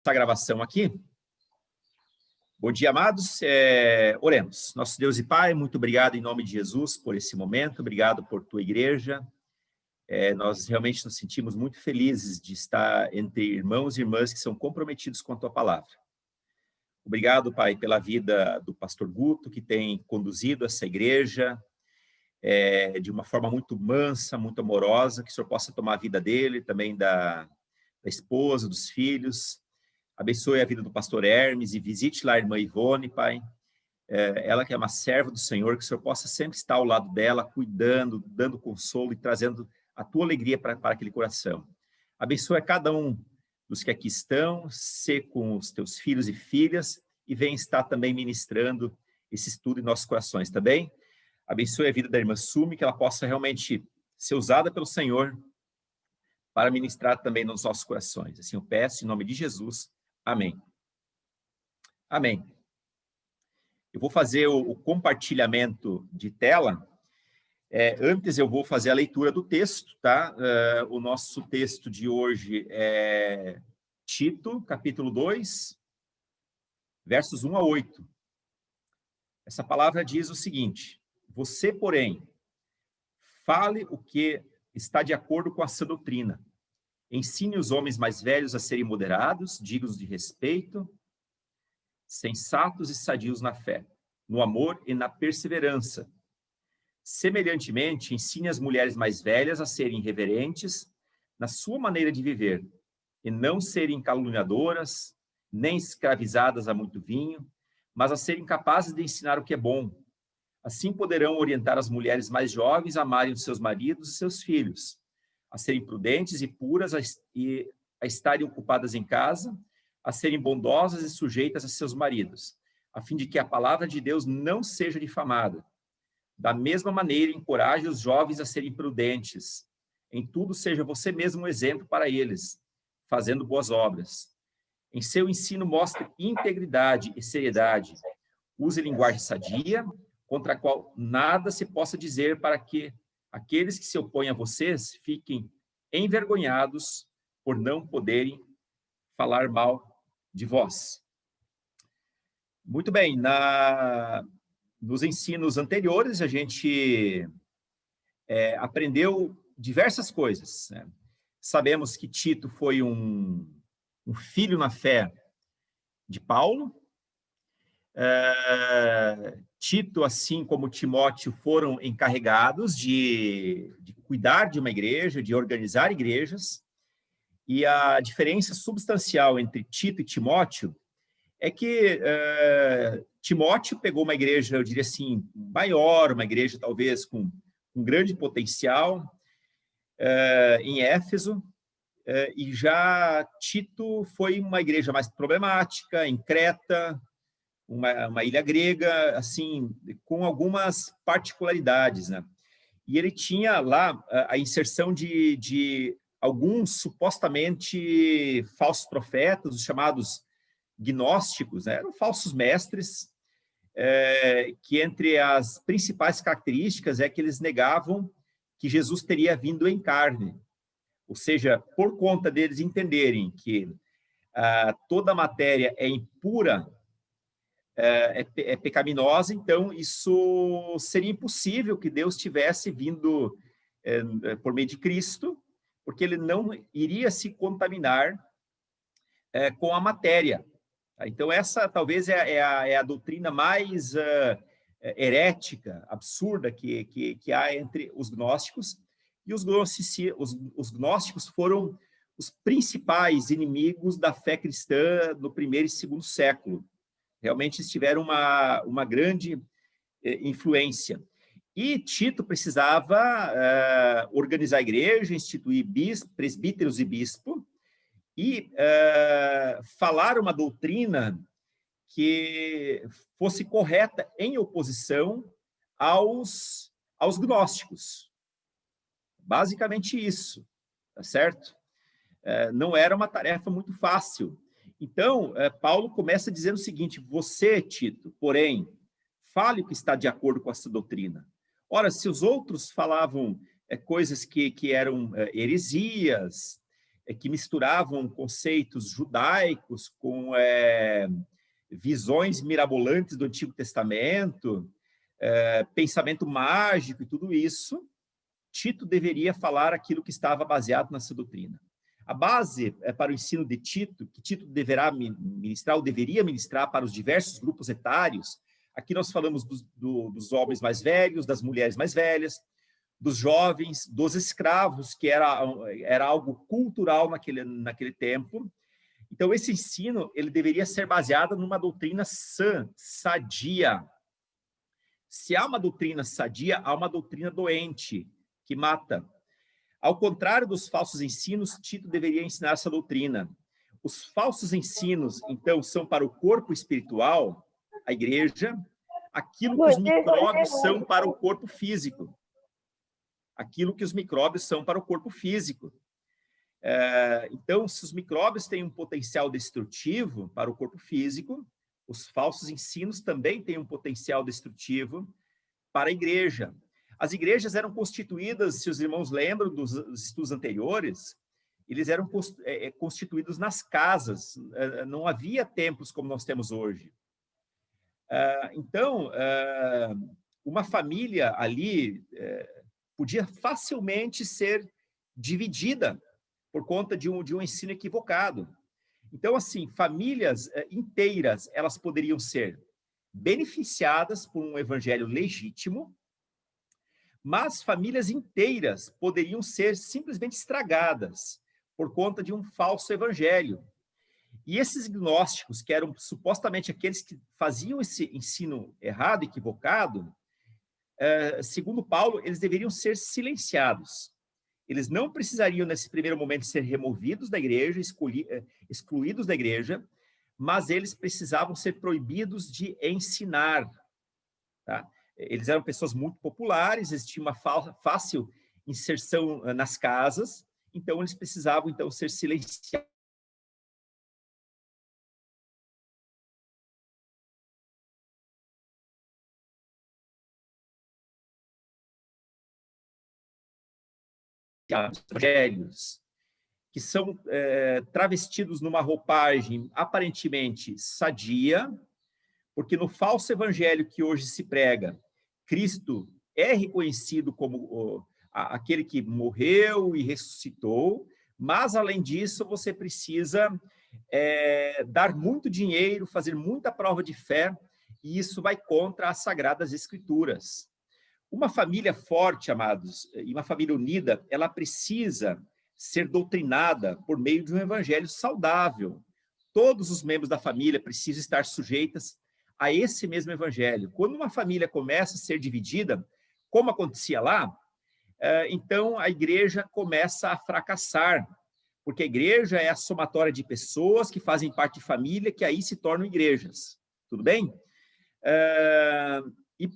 Essa gravação aqui. Bom dia, amados. Oremos. Nosso Deus e Pai, muito obrigado em nome de Jesus por esse momento, obrigado por tua igreja. Nós realmente nos sentimos muito felizes de estar entre irmãos e irmãs que são comprometidos com a tua palavra. Obrigado, Pai, pela vida do pastor Guto, que tem conduzido essa igreja de uma forma muito mansa, muito amorosa, que o Senhor possa tomar a vida dele, também da esposa, dos filhos. Abençoe a vida do pastor Hermes e visite lá a irmã Ivone, Pai. Ela que é uma serva do Senhor, que o Senhor possa sempre estar ao lado dela, cuidando, dando consolo e trazendo a tua alegria para aquele coração. Abençoe a cada um dos que aqui estão, ser com os teus filhos e filhas, e vem estar também ministrando esse estudo em nossos corações, tá bem? Abençoe a vida da irmã Sumi, que ela possa realmente ser usada pelo Senhor para ministrar também nos nossos corações. Assim eu peço, em nome de Jesus. Amém. Amém. Eu vou fazer o compartilhamento de tela. Antes eu vou fazer a leitura do texto, tá? O nosso texto de hoje é Tito, capítulo 2, versos 1 a 8. Essa palavra diz o seguinte: você, porém, fale o que está de acordo com a sã doutrina. Ensine os homens mais velhos a serem moderados, dignos de respeito, sensatos e sadios na fé, no amor e na perseverança. Semelhantemente, ensine as mulheres mais velhas a serem reverentes na sua maneira de viver, e não serem caluniadoras, nem escravizadas a muito vinho, mas a serem capazes de ensinar o que é bom. Assim poderão orientar as mulheres mais jovens a amarem os seus maridos e seus filhos, a serem prudentes e puras, a estarem ocupadas em casa, a serem bondosas e sujeitas a seus maridos, a fim de que a palavra de Deus não seja difamada. Da mesma maneira, encoraje os jovens a serem prudentes. Em tudo, seja você mesmo um exemplo para eles, fazendo boas obras. Em seu ensino, mostre integridade e seriedade. Use linguagem sadia, contra a qual nada se possa dizer, para que aqueles que se opõem a vocês fiquem envergonhados por não poderem falar mal de vós. Muito bem, nos ensinos anteriores, a gente aprendeu diversas coisas, né? Sabemos que Tito foi um filho na fé de Paulo. Tito, assim como Timóteo, foram encarregados de cuidar de uma igreja, de organizar igrejas, e a diferença substancial entre Tito e Timóteo é que Timóteo pegou uma igreja, eu diria assim, maior, uma igreja talvez com um grande potencial, em Éfeso, e já Tito foi uma igreja mais problemática, em Creta, uma ilha grega, assim, com algumas particularidades, né? E ele tinha lá a inserção de alguns supostamente falsos profetas, os chamados gnósticos, né? Eram falsos mestres, que entre as principais características é que eles negavam que Jesus teria vindo em carne. Ou seja, por conta deles entenderem que toda a matéria é impura, é pecaminosa, então isso seria impossível que Deus tivesse vindo por meio de Cristo, porque ele não iria se contaminar com a matéria. Então essa talvez é a doutrina mais herética, absurda que há entre os gnósticos, e os gnósticos foram os principais inimigos da fé cristã no primeiro e segundo século. Realmente tiveram uma grande influência. E Tito precisava organizar a igreja, instituir presbíteros e bispo, e falar uma doutrina que fosse correta em oposição aos gnósticos. Basicamente isso, tá certo? Não era uma tarefa muito fácil. Então, Paulo começa dizendo o seguinte: você, Tito, porém, fale o que está de acordo com essa doutrina. Ora, se os outros falavam coisas que eram heresias, que misturavam conceitos judaicos com visões mirabolantes do Antigo Testamento, pensamento mágico e tudo isso, Tito deveria falar aquilo que estava baseado nessa doutrina. A base para o ensino de Tito, que Tito deverá ministrar ou deveria ministrar para os diversos grupos etários, aqui nós falamos dos homens mais velhos, das mulheres mais velhas, dos jovens, dos escravos, que era algo cultural naquele tempo. Então, esse ensino ele deveria ser baseado numa doutrina sã, sadia. Se há uma doutrina sadia, há uma doutrina doente, que mata. Ao contrário dos falsos ensinos, Tito deveria ensinar essa doutrina. Os falsos ensinos, então, são para o corpo espiritual, a igreja, aquilo que os micróbios são para o corpo físico. Aquilo que os micróbios são para o corpo físico. Então, se os micróbios têm um potencial destrutivo para o corpo físico, os falsos ensinos também têm um potencial destrutivo para a igreja. As igrejas eram constituídas, se os irmãos lembram dos estudos anteriores, eles eram constituídos nas casas, não havia templos como nós temos hoje. Então, uma família ali podia facilmente ser dividida por conta de um ensino equivocado. Então, assim, famílias inteiras, elas poderiam ser beneficiadas por um evangelho legítimo, mas famílias inteiras poderiam ser simplesmente estragadas por conta de um falso evangelho. E esses gnósticos, que eram supostamente aqueles que faziam esse ensino errado, equivocado, segundo Paulo, eles deveriam ser silenciados. Eles não precisariam, nesse primeiro momento, ser removidos da igreja, excluídos da igreja, mas eles precisavam ser proibidos de ensinar. Tá? Eles eram pessoas muito populares, existia uma fácil inserção nas casas, então eles precisavam então ser silenciados. Evangelhos, que são travestidos numa roupagem aparentemente sadia, porque no falso evangelho que hoje se prega, Cristo é reconhecido como aquele que morreu e ressuscitou, mas, além disso, você precisa dar muito dinheiro, fazer muita prova de fé, e isso vai contra as Sagradas Escrituras. Uma família forte, amados, e uma família unida, ela precisa ser doutrinada por meio de um evangelho saudável. Todos os membros da família precisam estar sujeitos a esse mesmo evangelho. Quando uma família começa a ser dividida, como acontecia lá, então a igreja começa a fracassar, porque a igreja é a somatória de pessoas que fazem parte de família, que aí se tornam igrejas. Tudo bem? E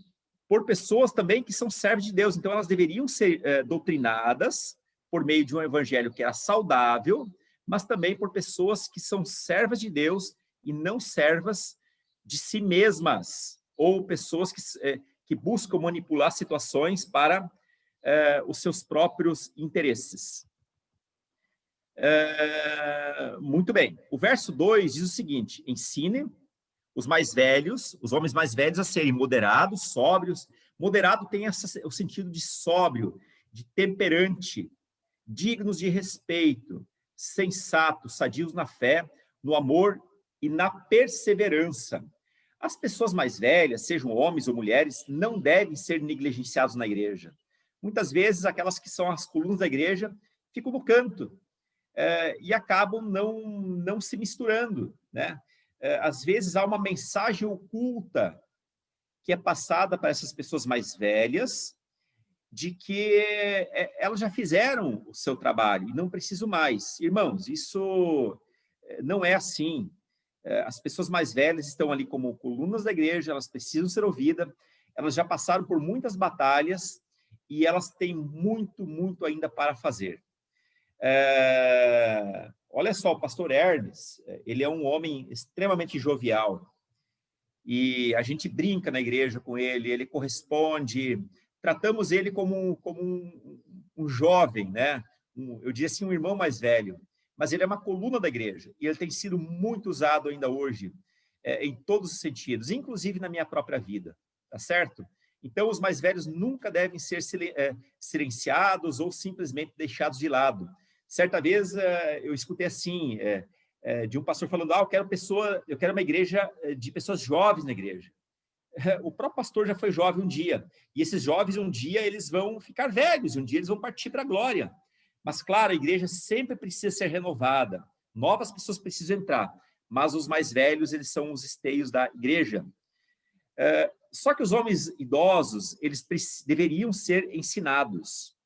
por pessoas também que são servos de Deus. Então, elas deveriam ser doutrinadas por meio de um evangelho que era saudável, mas também por pessoas que são servas de Deus e não servas de si mesmas, ou pessoas que buscam manipular situações para os seus próprios interesses. Muito bem. O verso 2 diz o seguinte: ensine os mais velhos, os homens mais velhos, a serem moderados, sóbrios. Moderado tem o sentido de sóbrio, de temperante, dignos de respeito, sensatos, sadios na fé, no amor e na perseverança. As pessoas mais velhas, sejam homens ou mulheres, não devem ser negligenciados na igreja. Muitas vezes, aquelas que são as colunas da igreja ficam no canto e acabam não se misturando, né? Às vezes há uma mensagem oculta que é passada para essas pessoas mais velhas, de que elas já fizeram o seu trabalho e não precisam mais. Irmãos, isso não é assim. As pessoas mais velhas estão ali como colunas da igreja, elas precisam ser ouvidas, elas já passaram por muitas batalhas e elas têm muito, muito ainda para fazer. Olha só, o pastor Hermes, ele é um homem extremamente jovial, e a gente brinca na igreja com ele, ele corresponde, tratamos ele como um jovem, né? Eu diria assim, um irmão mais velho. mas ele é uma coluna da igreja, e ele tem sido muito usado ainda hoje, em todos os sentidos, inclusive na minha própria vida, tá certo? Então, os mais velhos nunca devem ser silenciados ou simplesmente deixados de lado. Certa vez, eu escutei assim, de um pastor falando, eu quero uma igreja de pessoas jovens na igreja. O próprio pastor já foi jovem um dia, e esses jovens um dia eles vão ficar velhos, um dia eles vão partir para a glória. Mas claro, a igreja sempre precisa ser renovada, novas pessoas precisam entrar, mas os mais velhos eles são os esteios da igreja. Só que os homens idosos eles deveriam ser ensinados.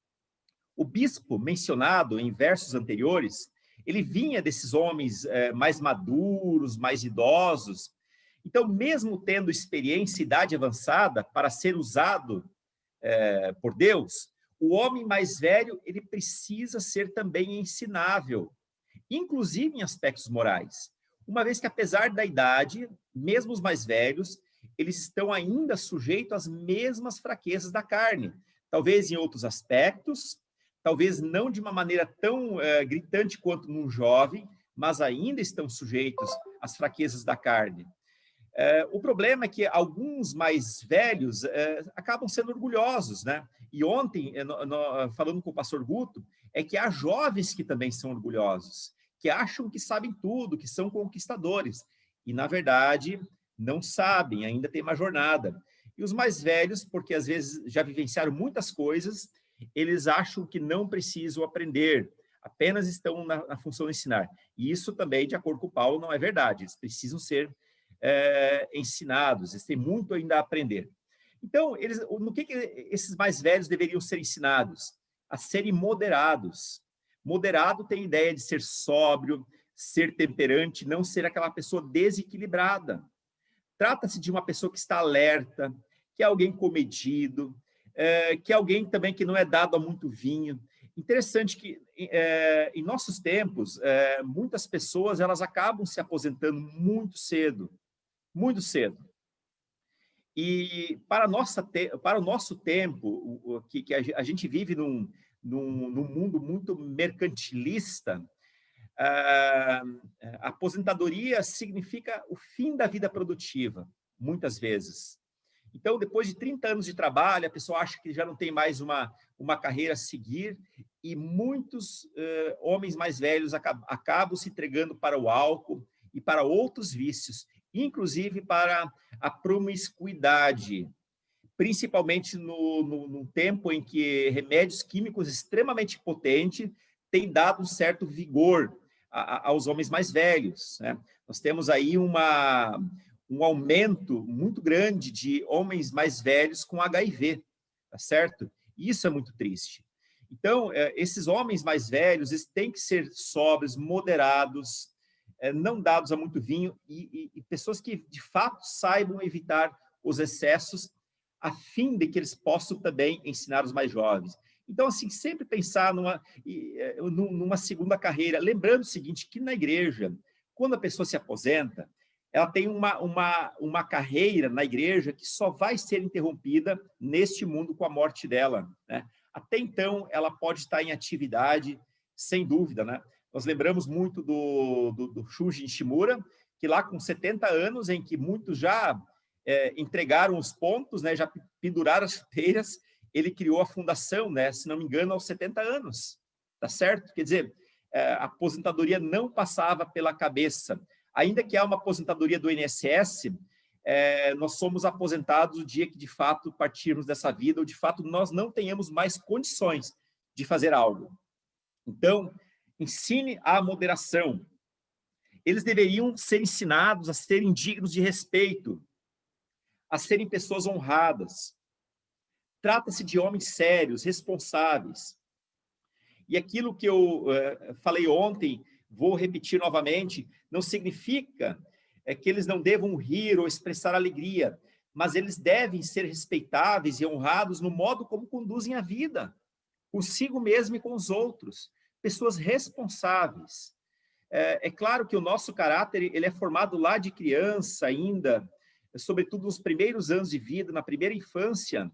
O bispo mencionado em versos anteriores, ele vinha desses homens mais maduros, mais idosos. Então, mesmo tendo experiência e idade avançada para ser usado por Deus, o homem mais velho ele precisa ser também ensinável, inclusive em aspectos morais. Uma vez que, apesar da idade, mesmo os mais velhos, eles estão ainda sujeitos às mesmas fraquezas da carne, talvez em outros aspectos, talvez não de uma maneira tão gritante quanto num jovem, mas ainda estão sujeitos às fraquezas da carne. O problema é que alguns mais velhos acabam sendo orgulhosos, né? E ontem, falando com o pastor Guto, é que há jovens que também são orgulhosos, que acham que sabem tudo, que são conquistadores, e na verdade não sabem, ainda tem uma jornada. E os mais velhos, porque às vezes já vivenciaram muitas coisas, eles acham que não precisam aprender, apenas estão na função de ensinar. E isso também, de acordo com Paulo, não é verdade, eles precisam ser ensinados, eles têm muito ainda a aprender. Então, no que esses mais velhos deveriam ser ensinados? A serem moderados. Moderado tem a ideia de ser sóbrio, ser temperante, não ser aquela pessoa desequilibrada. Trata-se de uma pessoa que está alerta, que é alguém comedido, que é alguém também que não é dado a muito vinho. Interessante que, em nossos tempos, muitas pessoas elas acabam se aposentando muito cedo. Muito cedo. E para o nosso tempo, que a gente vive num mundo muito mercantilista, a aposentadoria significa o fim da vida produtiva, muitas vezes. Então, depois de 30 anos de trabalho, a pessoa acha que já não tem mais uma carreira a seguir, e muitos homens mais velhos acabam se entregando para o álcool e para outros vícios, inclusive para a promiscuidade, principalmente no tempo em que remédios químicos extremamente potentes têm dado um certo vigor aos homens mais velhos, né? Nós temos aí um aumento muito grande de homens mais velhos com HIV, tá certo? Isso é muito triste. Então, esses homens mais velhos, eles têm que ser sóbrios, moderados, não dados a muito vinho, e pessoas que, de fato, saibam evitar os excessos, a fim de que eles possam também ensinar os mais jovens. Então, assim, sempre pensar numa segunda carreira, lembrando o seguinte, que na igreja, quando a pessoa se aposenta, ela tem uma carreira na igreja que só vai ser interrompida neste mundo com a morte dela, né? Até então, ela pode estar em atividade, sem dúvida, né? Nós lembramos muito do Shuji Nishimura, que lá com 70 anos, em que muitos já entregaram os pontos, né, já penduraram as chuteiras, ele criou a fundação, né, se não me engano, aos 70 anos, tá certo? Quer dizer, a aposentadoria não passava pela cabeça. Ainda que há uma aposentadoria do INSS, nós somos aposentados o dia que, de fato, partirmos dessa vida, ou, de fato, nós não tenhamos mais condições de fazer algo. Então, ensine a moderação. Eles deveriam ser ensinados a serem dignos de respeito, a serem pessoas honradas. Trata-se de homens sérios, responsáveis. E aquilo que eu falei ontem, vou repetir novamente, não significa que eles não devam rir ou expressar alegria, mas eles devem ser respeitáveis e honrados no modo como conduzem a vida, consigo mesmo e com os outros. Pessoas responsáveis. É claro que o nosso caráter ele é formado lá de criança ainda, sobretudo nos primeiros anos de vida, na primeira infância,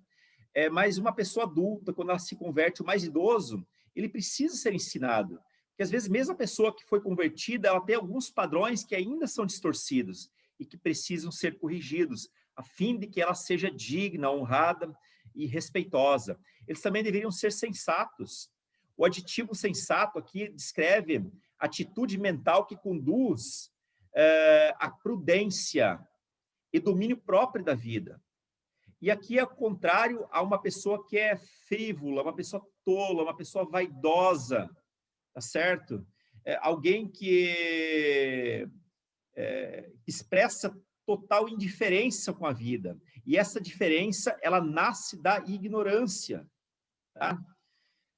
mas uma pessoa adulta, quando ela se converte o mais idoso, ele precisa ser ensinado, que às vezes mesmo a pessoa que foi convertida, ela tem alguns padrões que ainda são distorcidos e que precisam ser corrigidos, a fim de que ela seja digna, honrada e respeitosa. Eles também deveriam ser sensatos. O adjetivo sensato aqui descreve atitude mental que conduz à prudência e domínio próprio da vida. E aqui é o contrário a uma pessoa que é frívola, uma pessoa tola, uma pessoa vaidosa, tá certo? Alguém que expressa total indiferença com a vida. E essa diferença, ela nasce da ignorância, tá?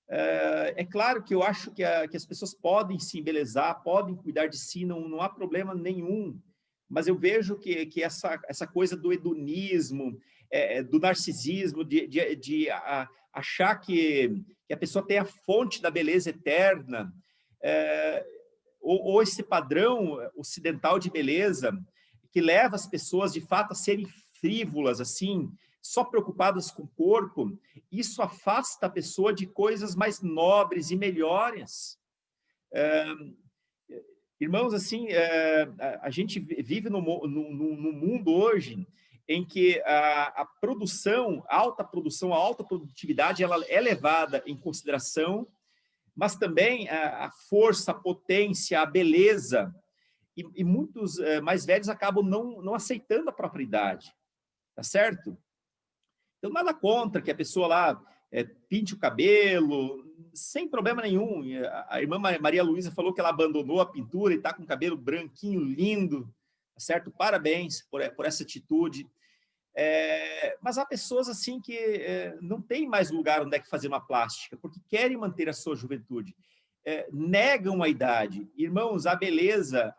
É claro que eu acho que as pessoas podem se embelezar, podem cuidar de si, não há problema nenhum, mas eu vejo que essa coisa do hedonismo, do narcisismo, de achar que a pessoa tem a fonte da beleza eterna, ou esse padrão ocidental de beleza, que leva as pessoas, de fato, a serem frívolas, assim, só preocupadas com o corpo, isso afasta a pessoa de coisas mais nobres e melhores. Irmãos, assim, a gente vive no mundo hoje em que a produção, a alta produtividade, ela é levada em consideração, mas também a força, a potência, a beleza, e muitos mais velhos acabam não aceitando a própria idade, tá certo? Então, nada contra que a pessoa lá pinte o cabelo, sem problema nenhum. A irmã Maria Luísa falou que ela abandonou a pintura e está com o cabelo branquinho, lindo, tá certo? Parabéns por essa atitude. Mas há pessoas assim que não tem mais lugar onde é que fazer uma plástica, porque querem manter a sua juventude. Negam a idade. Irmãos, a beleza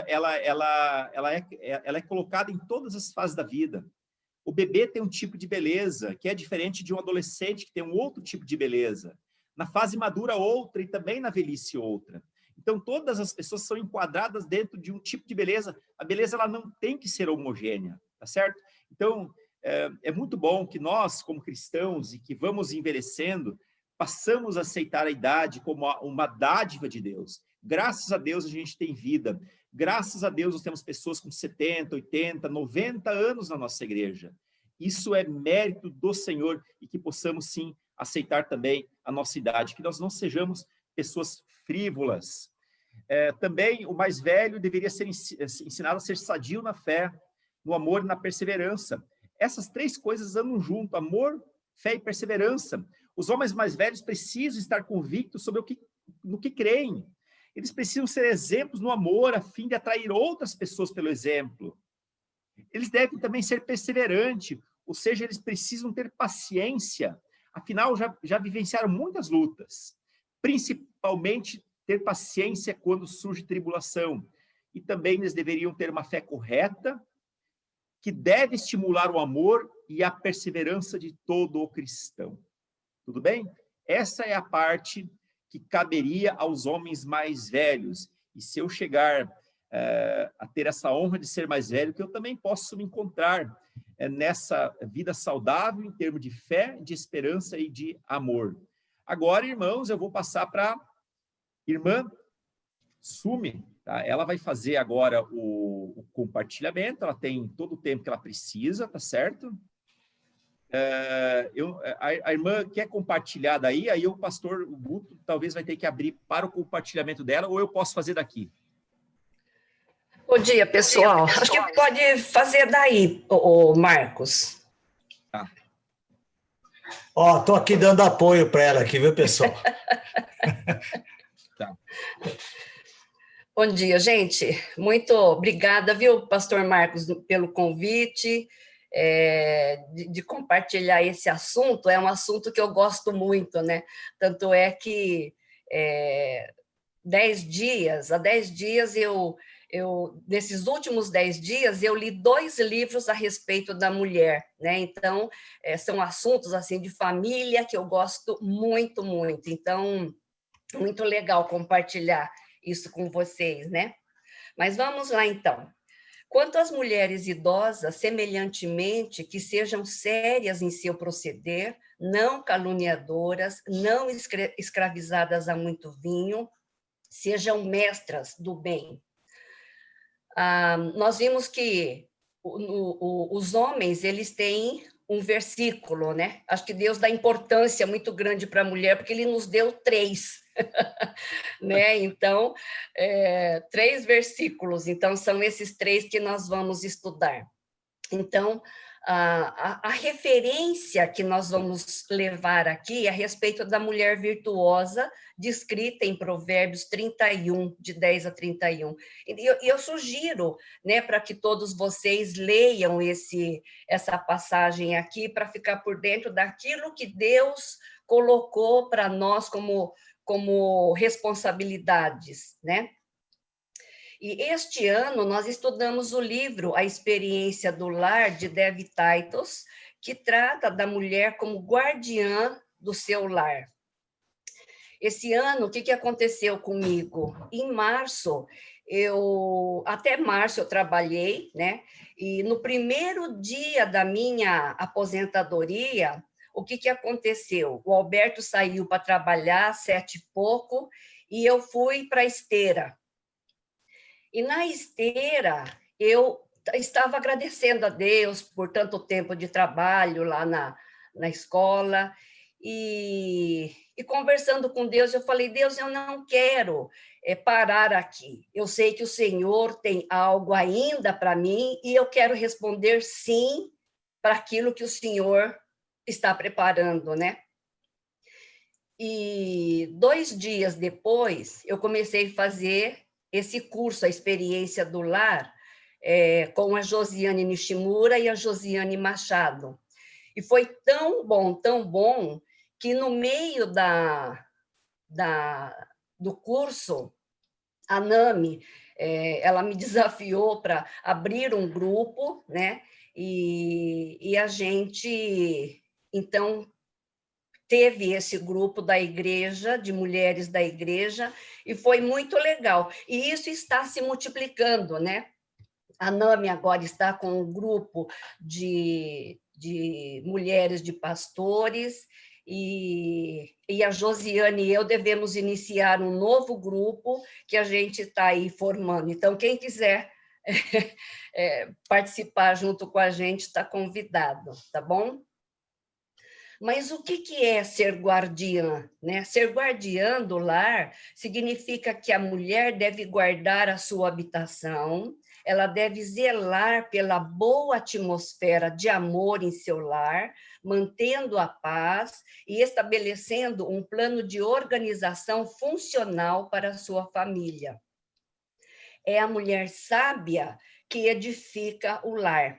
ela é colocada em todas as fases da vida. O bebê tem um tipo de beleza que é diferente de um adolescente que tem um outro tipo de beleza. Na fase madura, outra, e também na velhice, outra. Então, todas as pessoas são enquadradas dentro de um tipo de beleza. A beleza ela não tem que ser homogênea, tá certo? Então, é muito bom que nós, como cristãos, e que vamos envelhecendo, passamos a aceitar a idade como uma dádiva de Deus. Graças a Deus a gente tem vida. Graças a Deus nós temos pessoas com 70, 80, 90 anos na nossa igreja. Isso é mérito do Senhor e que possamos, sim, aceitar também a nossa idade, que nós não sejamos pessoas frívolas. Também o mais velho deveria ser ensinado a ser sadio na fé, no amor e na perseverança. Essas três coisas andam junto, amor, fé e perseverança. Os homens mais velhos precisam estar convictos no que creem. Eles precisam ser exemplos no amor, a fim de atrair outras pessoas pelo exemplo. Eles devem também ser perseverantes, ou seja, eles precisam ter paciência. Afinal, já vivenciaram muitas lutas. Principalmente, ter paciência quando surge tribulação. E também eles deveriam ter uma fé correta, que deve estimular o amor e a perseverança de todo o cristão. Tudo bem? Essa é a parte que caberia aos homens mais velhos. E se eu chegar a ter essa honra de ser mais velho, que eu também posso me encontrar nessa vida saudável em termos de fé, de esperança e de amor. Agora, irmãos, eu vou passar para a irmã Sume, tá? Ela vai fazer agora o compartilhamento, ela tem todo o tempo que ela precisa, tá certo? A irmã quer compartilhar daí, aí o pastor Guto talvez vai ter que abrir para o compartilhamento dela, ou eu posso fazer daqui. Bom dia, pessoal. Acho que pode fazer daí, o Marcos. Tá. Ó, tô aqui dando apoio para ela aqui, viu, pessoal? Tá. Bom dia, gente. Muito obrigada, viu, pastor Marcos, pelo convite, de compartilhar esse assunto. É um assunto que eu gosto muito, né? Tanto é que há 10 dias nesses últimos 10 dias, eu li 2 livros a respeito da mulher, né? Então, são assuntos, assim, de família que eu gosto muito, muito. Então, muito legal compartilhar isso com vocês, né? Mas vamos lá, então. Quanto às mulheres idosas, semelhantemente, que sejam sérias em seu proceder, não caluniadoras, não escravizadas a muito vinho, sejam mestras do bem. Nós vimos que os homens, eles têm um versículo, né? Acho que Deus dá importância muito grande para a mulher, porque ele nos deu 3, né? Então, 3 versículos. Então, são esses 3 que nós vamos estudar. Então, a referência que nós vamos levar aqui é a respeito da mulher virtuosa, descrita em Provérbios 31, de 10 a 31. E eu sugiro, né, para que todos vocês leiam essa passagem aqui, para ficar por dentro daquilo que Deus colocou para nós como responsabilidades, né? E este ano nós estudamos o livro A Experiência do Lar, de Dev Titus, que trata da mulher como guardiã do seu lar. Esse ano, o que aconteceu comigo? Em março, até março eu trabalhei, né? E no primeiro dia da minha aposentadoria, o que aconteceu? O Alberto saiu para trabalhar, 7h pouco, e eu fui para a esteira. E na esteira, eu estava agradecendo a Deus por tanto tempo de trabalho lá na escola, e conversando com Deus, eu falei, Deus, eu não quero parar aqui. Eu sei que o Senhor tem algo ainda para mim, e eu quero responder sim para aquilo que o Senhor está preparando, né? E 2 dias depois, eu comecei a fazer esse curso, a Experiência do Lar, com a Josiane Nishimura e a Josiane Machado. E foi tão bom, que no meio do curso, a Nami, ela me desafiou para abrir um grupo, né? E a gente, então, teve esse grupo da igreja, de mulheres da igreja, e foi muito legal. E isso está se multiplicando, né? A Nami agora está com um grupo de mulheres de pastores, e a Josiane e eu devemos iniciar um novo grupo que a gente está aí formando. Então, quem quiser participar junto com a gente está convidado, tá bom? Mas o que é ser guardiã, né? Ser guardiã do lar significa que a mulher deve guardar a sua habitação, ela deve zelar pela boa atmosfera de amor em seu lar, mantendo a paz e estabelecendo um plano de organização funcional para a sua família. É a mulher sábia que edifica o lar.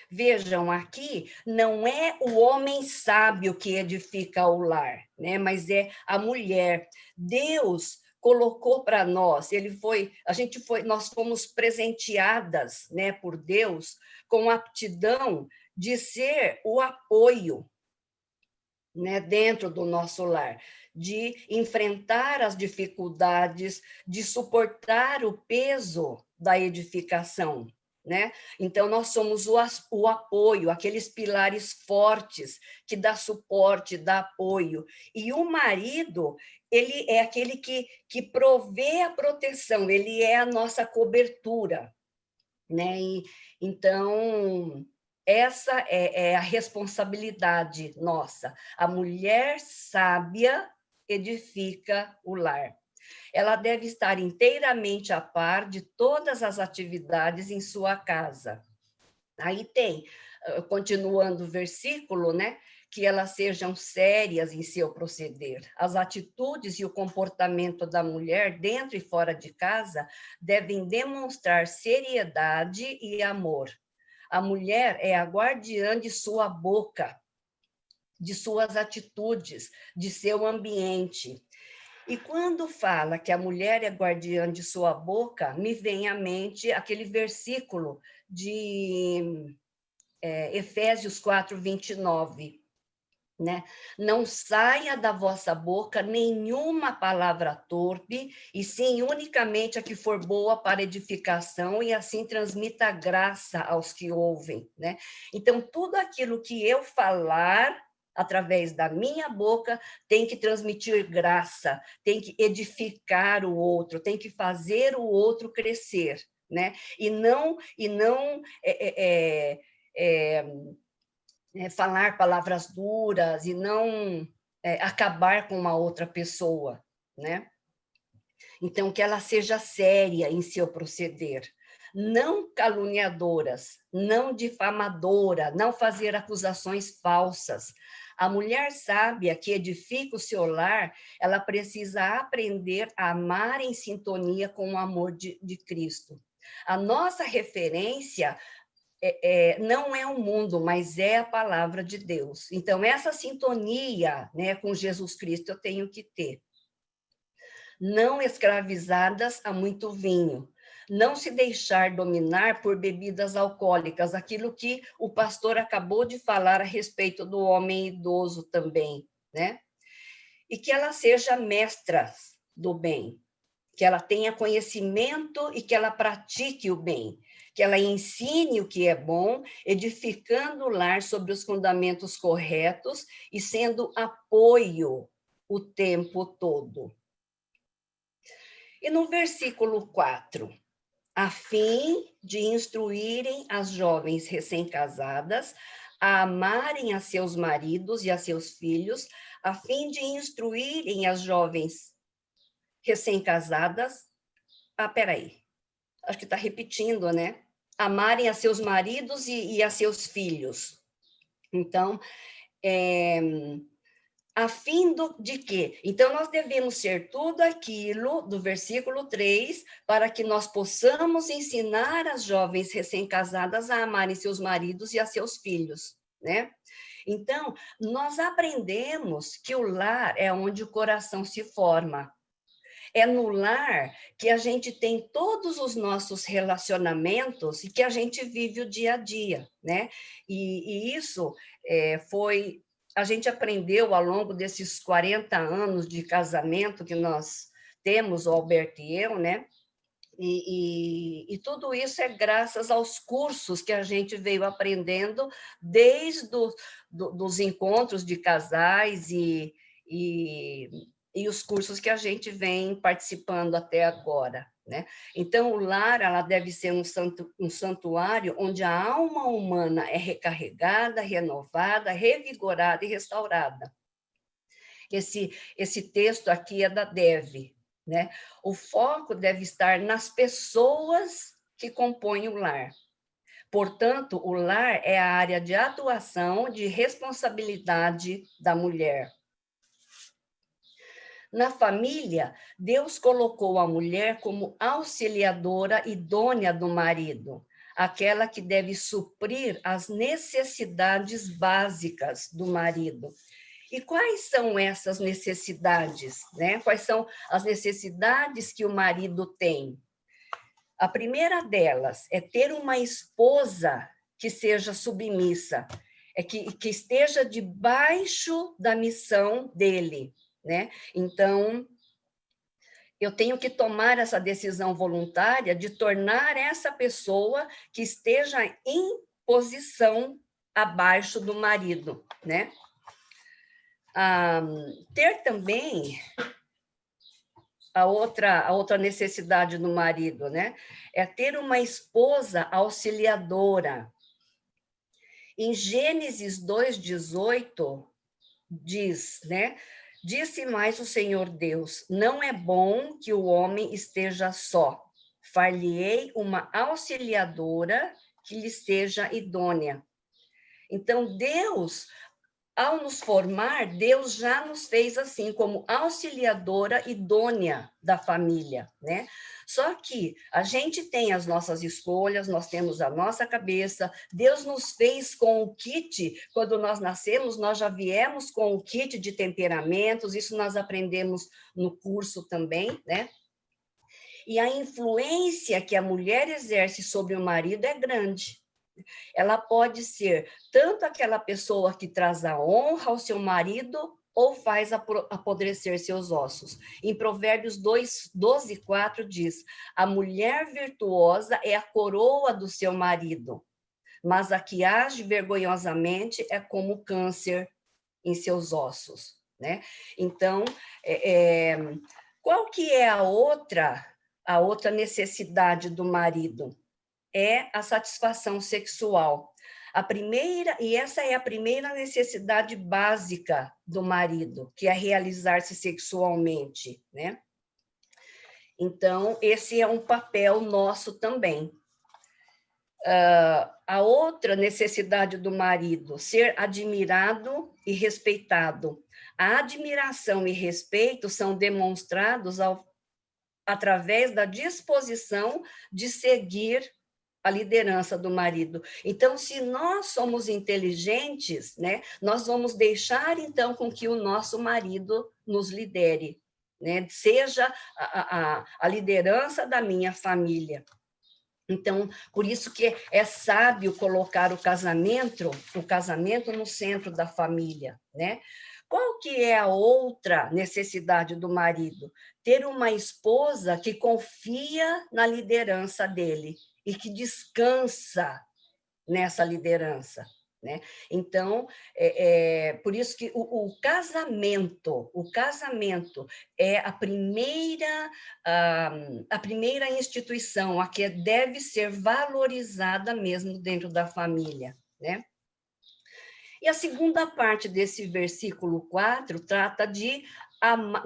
Vejam, aqui não é o homem sábio que edifica o lar, né? Mas é a mulher. Deus colocou para nós, nós fomos presenteadas, né, por Deus com a aptidão de ser o apoio, né, dentro do nosso lar, de enfrentar as dificuldades, de suportar o peso da edificação, né? Então, nós somos o apoio, aqueles pilares fortes que dá suporte, dá apoio. E o marido, ele é aquele que provê a proteção, ele é a nossa cobertura, né? Então, essa é a responsabilidade nossa. A mulher sábia edifica o lar. Ela deve estar inteiramente a par de todas as atividades em sua casa. Aí tem, continuando o versículo, né? Que elas sejam sérias em seu proceder. As atitudes e o comportamento da mulher dentro e fora de casa devem demonstrar seriedade e amor. A mulher é a guardiã de sua boca, de suas atitudes, de seu ambiente. E quando fala que a mulher é guardiã de sua boca, me vem à mente aquele versículo de Efésios 4:29, né? Não saia da vossa boca nenhuma palavra torpe, e sim unicamente a que for boa para edificação, e assim transmita graça aos que ouvem, né? Então, tudo aquilo que eu falar, através da minha boca, tem que transmitir graça, tem que edificar o outro, tem que fazer o outro crescer, né? E não falar palavras duras e não acabar com uma outra pessoa, né? Então, que ela seja séria em seu proceder, não caluniadoras, não difamadoras, não fazer acusações falsas. A mulher sábia que edifica o seu lar, ela precisa aprender a amar em sintonia com o amor de Cristo. A nossa referência não é o mundo, mas é a palavra de Deus. Então, essa sintonia, né, com Jesus Cristo eu tenho que ter. Não escravizadas a muito vinho, não se deixar dominar por bebidas alcoólicas, aquilo que o pastor acabou de falar a respeito do homem idoso também, né? E que ela seja mestra do bem, que ela tenha conhecimento e que ela pratique o bem, que ela ensine o que é bom, edificando o lar sobre os fundamentos corretos e sendo apoio o tempo todo. E no versículo 4, a fim de instruírem as jovens recém-casadas a amarem a seus maridos e a seus filhos, a fim de instruírem as jovens recém-casadas. Peraí, acho que está repetindo, né? Amarem a seus maridos e a seus filhos. Então, a fim de quê? Então, nós devemos ser tudo aquilo do versículo 3, para que nós possamos ensinar as jovens recém-casadas a amarem seus maridos e a seus filhos, né? Então, nós aprendemos que o lar é onde o coração se forma. É no lar que a gente tem todos os nossos relacionamentos e que a gente vive o dia a dia, né? E isso a gente aprendeu ao longo desses 40 anos de casamento que nós temos, o Alberto e eu, né? E tudo isso é graças aos cursos que a gente veio aprendendo desde dos encontros de casais e os cursos que a gente vem participando até agora, né? Então, o lar, ela deve ser um santuário onde a alma humana é recarregada, renovada, revigorada e restaurada. Esse texto aqui é da Deve, né? O foco deve estar nas pessoas que compõem o lar. Portanto, o lar é a área de atuação, de responsabilidade da mulher. Na família, Deus colocou a mulher como auxiliadora idônea do marido, aquela que deve suprir as necessidades básicas do marido. E quais são essas necessidades, né? Quais são as necessidades que o marido tem? A primeira delas é ter uma esposa que seja submissa, que esteja debaixo da missão dele, né? Então, eu tenho que tomar essa decisão voluntária de tornar essa pessoa que esteja em posição abaixo do marido, né? Ter também a outra necessidade do marido, né? É ter uma esposa auxiliadora. Em Gênesis 2:18 diz, né? Disse mais o Senhor Deus: não é bom que o homem esteja só. Far-lhe-ei uma auxiliadora que lhe seja idônea. Então, Deus, ao nos formar, Deus já nos fez assim, como auxiliadora idônea da família, né? Só que a gente tem as nossas escolhas, nós temos a nossa cabeça, Deus nos fez com o kit, quando nós nascemos, nós já viemos com o kit de temperamentos, isso nós aprendemos no curso também, né? E a influência que a mulher exerce sobre o marido é grande. Ela pode ser tanto aquela pessoa que traz a honra ao seu marido ou faz apodrecer seus ossos. Em Provérbios 12:4 diz: a mulher virtuosa é a coroa do seu marido, mas a que age vergonhosamente é como câncer em seus ossos, né? Então, qual que é a outra necessidade do marido? É a satisfação sexual. Essa é a primeira necessidade básica do marido, que é realizar-se sexualmente, né? Então, esse é um papel nosso também. A outra necessidade do marido, ser admirado e respeitado. A admiração e respeito são demonstrados através da disposição de seguir a liderança do marido. Então, se nós somos inteligentes, né, nós vamos deixar, então, com que o nosso marido nos lidere, né, seja a liderança da minha família. Então, por isso que é sábio colocar o casamento no centro da família, né? Qual que é a outra necessidade do marido? Ter uma esposa que confia na liderança dele e que descansa nessa liderança, né? Então, por isso que o casamento é a primeira instituição a que deve ser valorizada mesmo dentro da família, né? E a segunda parte desse versículo 4 trata de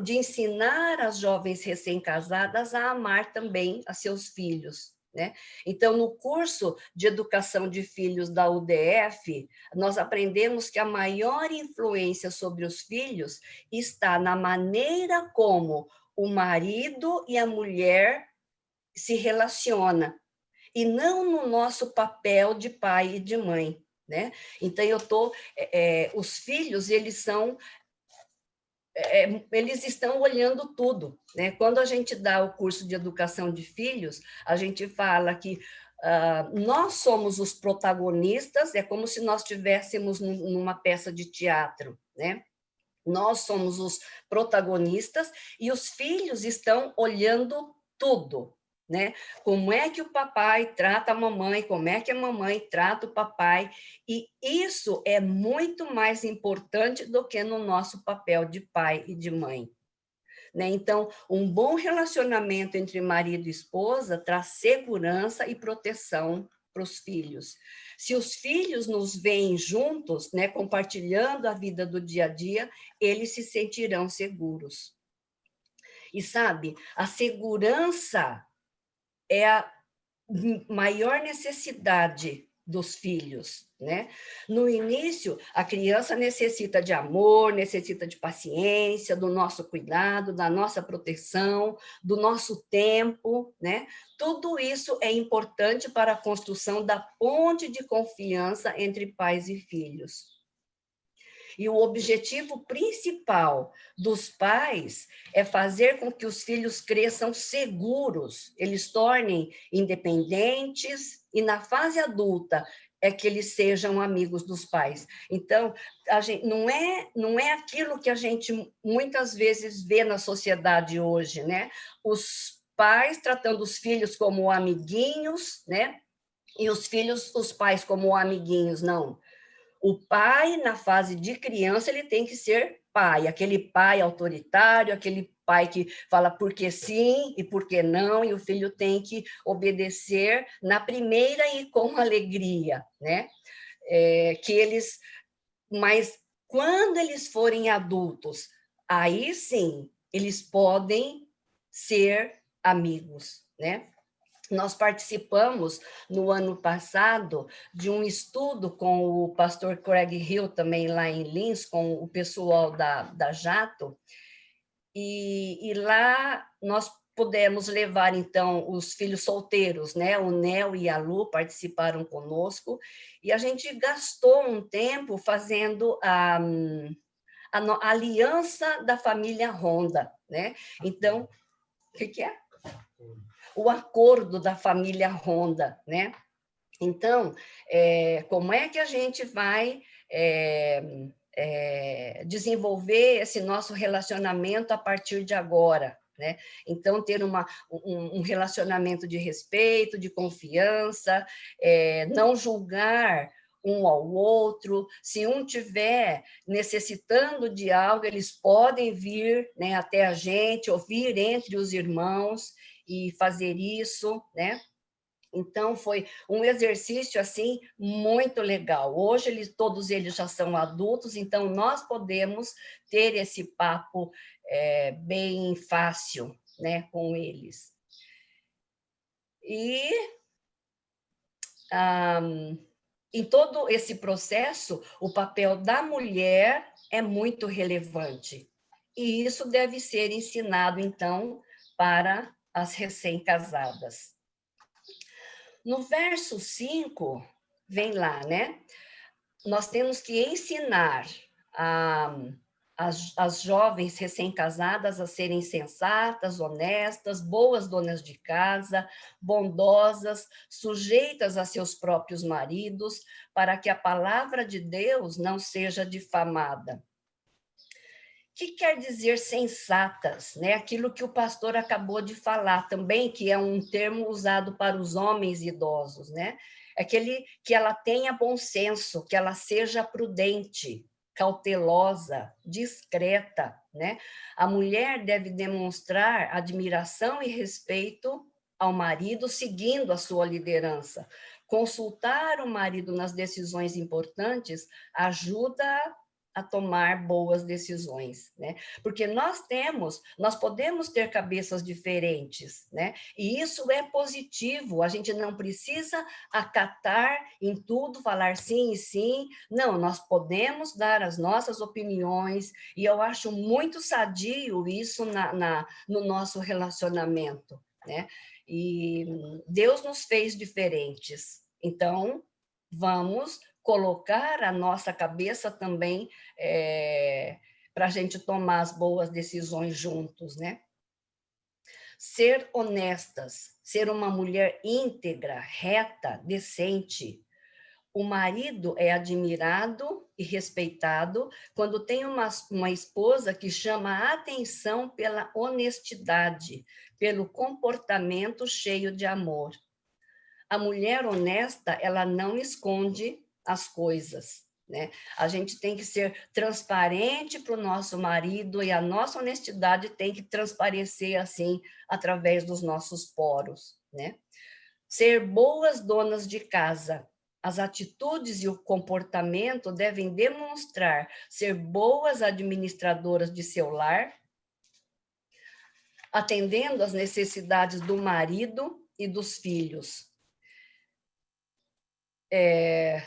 ensinar as jovens recém-casadas a amar também a seus filhos, né? Então, no curso de educação de filhos da UDF, nós aprendemos que a maior influência sobre os filhos está na maneira como o marido e a mulher se relacionam, e não no nosso papel de pai e de mãe, né? Então, os filhos, eles estão olhando tudo, né? Quando a gente dá o curso de educação de filhos, a gente fala que nós somos os protagonistas, é como se nós estivéssemos numa peça de teatro, né? Nós somos os protagonistas e os filhos estão olhando tudo, né? Como é que o papai trata a mamãe, como é que a mamãe trata o papai, e isso é muito mais importante do que no nosso papel de pai e de mãe, né? Então, um bom relacionamento entre marido e esposa traz segurança e proteção para os filhos. Se os filhos nos veem juntos, né, compartilhando a vida do dia a dia, eles se sentirão seguros. E sabe, a segurança é a maior necessidade dos filhos, né? No início, a criança necessita de amor, necessita de paciência, do nosso cuidado, da nossa proteção, do nosso tempo, né? Tudo isso é importante para a construção da ponte de confiança entre pais e filhos. E o objetivo principal dos pais é fazer com que os filhos cresçam seguros, eles tornem independentes e, na fase adulta, é que eles sejam amigos dos pais. Então, não é aquilo que a gente muitas vezes vê na sociedade hoje, né? Os pais tratando os filhos como amiguinhos, né? E os pais como amiguinhos, não. O pai, na fase de criança, ele tem que ser pai, aquele pai autoritário, aquele pai que fala por que sim e por que não, e o filho tem que obedecer na primeira e com alegria, né? Mas quando eles forem adultos, aí sim, eles podem ser amigos, né? Nós participamos, no ano passado, de um estudo com o pastor Craig Hill, também lá em Linz, com o pessoal da Jato, e lá nós pudemos levar, então, os filhos solteiros, né? O Nel e a Lu participaram conosco, e a gente gastou um tempo fazendo a aliança da família Honda, né? Então, o que é? O acordo da família Honda, né? Então, como é que a gente vai desenvolver esse nosso relacionamento a partir de agora, né? Então, ter um relacionamento de respeito, de confiança, não julgar um ao outro. Se um tiver necessitando de algo, eles podem vir, né, até a gente, ou vir entre os irmãos e fazer isso, né? Então, foi um exercício, assim, muito legal. Hoje, todos eles já são adultos, então nós podemos ter esse papo bem fácil, né, com eles. E, em todo esse processo, o papel da mulher é muito relevante. E isso deve ser ensinado, então, para as recém-casadas. No verso 5, vem lá, né? Nós temos que ensinar as jovens recém-casadas a serem sensatas, honestas, boas donas de casa, bondosas, sujeitas a seus próprios maridos, para que a palavra de Deus não seja difamada. O que quer dizer sensatas? Né? Aquilo que o pastor acabou de falar também, que é um termo usado para os homens idosos, né? Aquele que ela tenha bom senso, que ela seja prudente, cautelosa, discreta, né? A mulher deve demonstrar admiração e respeito ao marido, seguindo a sua liderança. Consultar o marido nas decisões importantes ajuda a tomar boas decisões, né? Porque nós podemos ter cabeças diferentes, né? E isso é positivo, a gente não precisa acatar em tudo, falar sim e sim, não, nós podemos dar as nossas opiniões, e eu acho muito sadio isso no nosso relacionamento, né? E Deus nos fez diferentes, então vamos colocar a nossa cabeça também para a gente tomar as boas decisões juntos, né? Ser honestas, ser uma mulher íntegra, reta, decente. O marido é admirado e respeitado quando tem uma esposa que chama a atenção pela honestidade, pelo comportamento cheio de amor. A mulher honesta, ela não esconde as coisas, né? A gente tem que ser transparente para o nosso marido e a nossa honestidade tem que transparecer assim através dos nossos poros, né? Ser boas donas de casa. As atitudes e o comportamento devem demonstrar ser boas administradoras de seu lar, atendendo às necessidades do marido e dos filhos.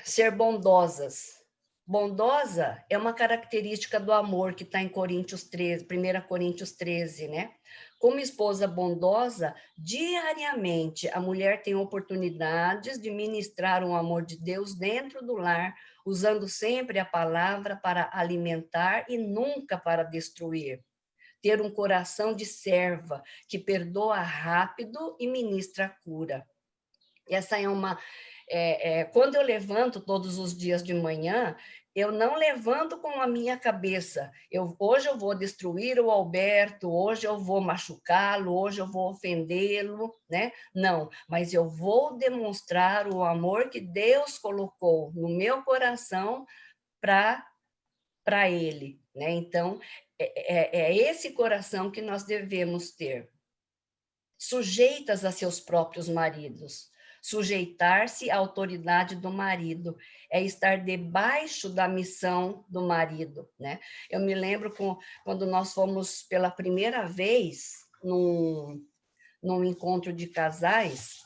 Ser bondosas. Bondosa é uma característica do amor que está em 1 Coríntios 13, né? Como esposa bondosa, diariamente a mulher tem oportunidades de ministrar o amor de Deus dentro do lar, usando sempre a palavra para alimentar e nunca para destruir. Ter um coração de serva, que perdoa rápido e ministra cura. Essa é uma... quando eu levanto todos os dias de manhã, eu não levanto com a minha cabeça. Hoje eu vou destruir o Alberto, hoje eu vou machucá-lo, hoje eu vou ofendê-lo, né? Não, mas eu vou demonstrar o amor que Deus colocou no meu coração para ele, né? Então, é esse coração que nós devemos ter. Sujeitas a seus próprios maridos. Sujeitar-se à autoridade do marido é estar debaixo da missão do marido, né? Eu me lembro quando nós fomos pela primeira vez num encontro de casais,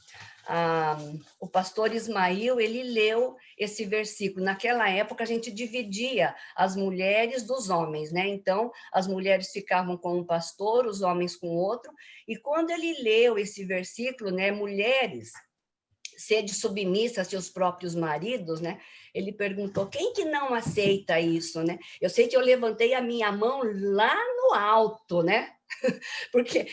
o pastor Ismael, ele leu esse versículo. Naquela época, a gente dividia as mulheres dos homens, né? Então, as mulheres ficavam com um pastor, os homens com outro, e quando ele leu esse versículo, né, mulheres, sede submissa a seus próprios maridos, né? Ele perguntou, quem que não aceita isso, né? Eu sei que eu levantei a minha mão lá no alto, né? Porque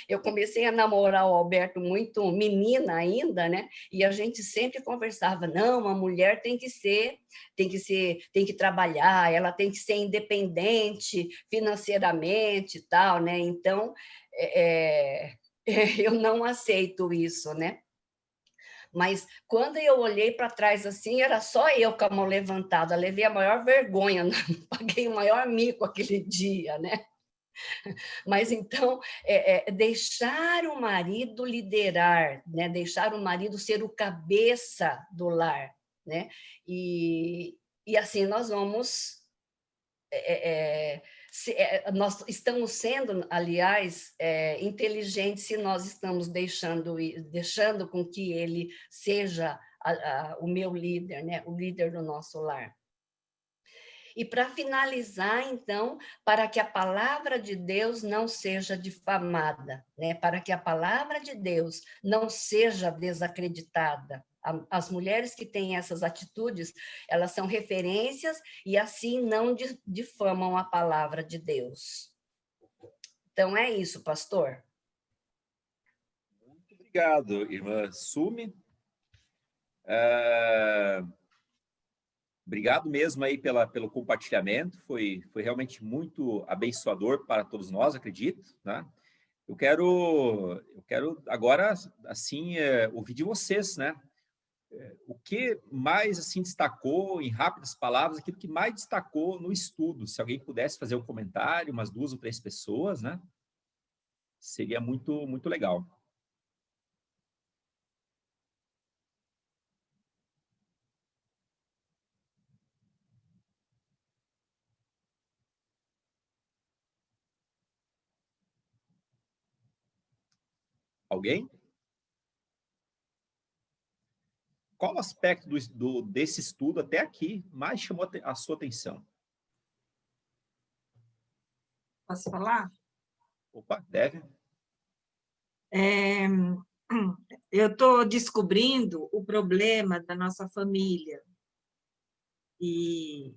eu comecei a namorar o Alberto muito menina ainda, né? E a gente sempre conversava, não, a mulher tem que trabalhar, ela tem que ser independente financeiramente e tal, né? Então, eu não aceito isso, né? Mas quando eu olhei para trás assim, era só eu com a mão levantada, levei a maior vergonha, paguei o maior mico aquele dia, né? Mas então, deixar o marido liderar, né? Deixar o marido ser o cabeça do lar, né? E assim nós vamos. Nós estamos sendo, aliás, inteligentes se nós estamos deixando com que ele seja o meu líder, né? O líder do nosso lar. E para finalizar, então, para que a palavra de Deus não seja difamada, né? Para que a palavra de Deus não seja desacreditada. As mulheres que têm essas atitudes, elas são referências e assim não difamam a palavra de Deus. Então é isso, pastor. Muito obrigado, irmã Sumi. Obrigado mesmo aí pelo compartilhamento, foi realmente muito abençoador para todos nós, acredito, né? Eu quero agora, assim, ouvir de vocês, né? O que mais, assim, destacou, em rápidas palavras, aquilo que mais destacou no estudo? Se alguém pudesse fazer um comentário, umas 2 ou 3 pessoas, né? Seria muito, muito legal. Alguém? Qual aspecto desse estudo até aqui mais chamou a sua atenção? Posso falar? Opa, deve. Eu estou descobrindo o problema da nossa família. E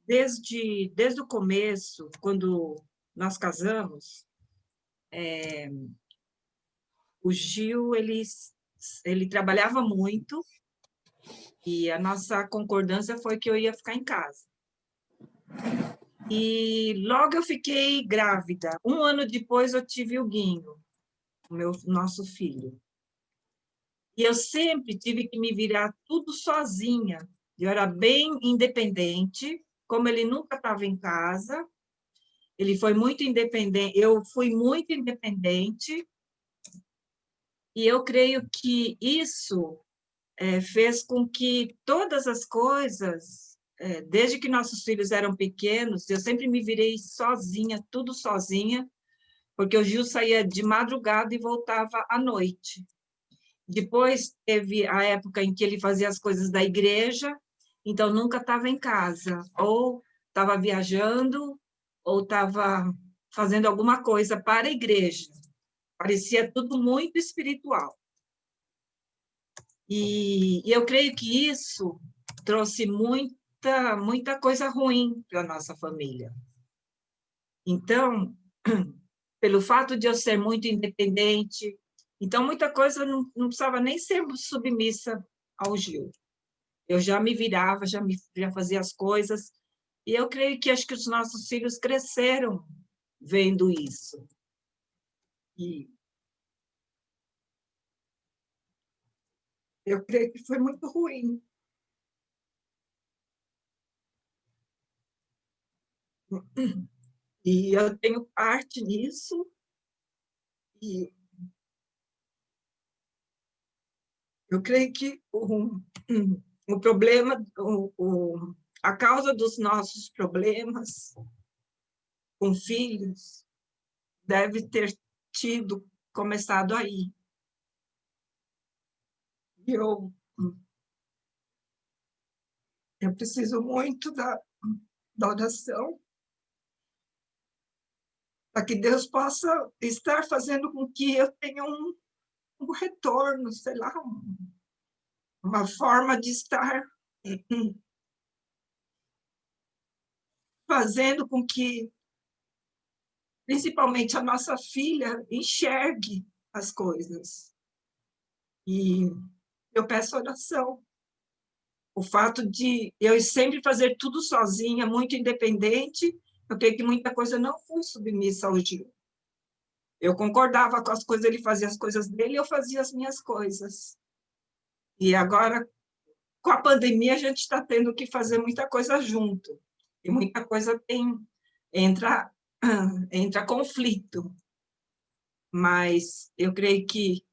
desde o começo, quando nós casamos, o Gil, ele trabalhava muito e a nossa concordância foi que eu ia ficar em casa. E logo eu fiquei grávida. 1 ano depois eu tive o Guinho, nosso filho. E eu sempre tive que me virar tudo sozinha. Eu era bem independente, como ele nunca estava em casa, ele foi muito independente, eu fui muito independente, e eu creio que isso fez com que todas as coisas, desde que nossos filhos eram pequenos, eu sempre me virei sozinha, tudo sozinha, porque o Gil saía de madrugada e voltava à noite. Depois teve a época em que ele fazia as coisas da igreja, então nunca estava em casa, ou estava viajando, ou estava fazendo alguma coisa para a igreja. Parecia tudo muito espiritual. E eu creio que isso trouxe muita coisa ruim para a nossa família. Então, pelo fato de eu ser muito independente, então muita coisa não precisava nem ser submissa ao Gil. Eu já me virava, já fazia as coisas, e eu creio que acho que os nossos filhos cresceram vendo isso. E eu creio que foi muito ruim. E eu tenho parte nisso, e eu creio que o problema, a causa dos nossos problemas com filhos deve ter começado aí. E eu preciso muito da oração para que Deus possa estar fazendo com que eu tenha um retorno, sei lá, uma forma de estar fazendo com que, principalmente, a nossa filha enxergue as coisas. E eu peço oração. O fato de eu sempre fazer tudo sozinha, muito independente, eu creio que muita coisa não fui submissa ao Gil. Eu concordava com as coisas, ele fazia as coisas dele, eu fazia as minhas coisas. E agora, com a pandemia, a gente está tendo que fazer muita coisa junto. E muita coisa entra conflito. Mas eu creio que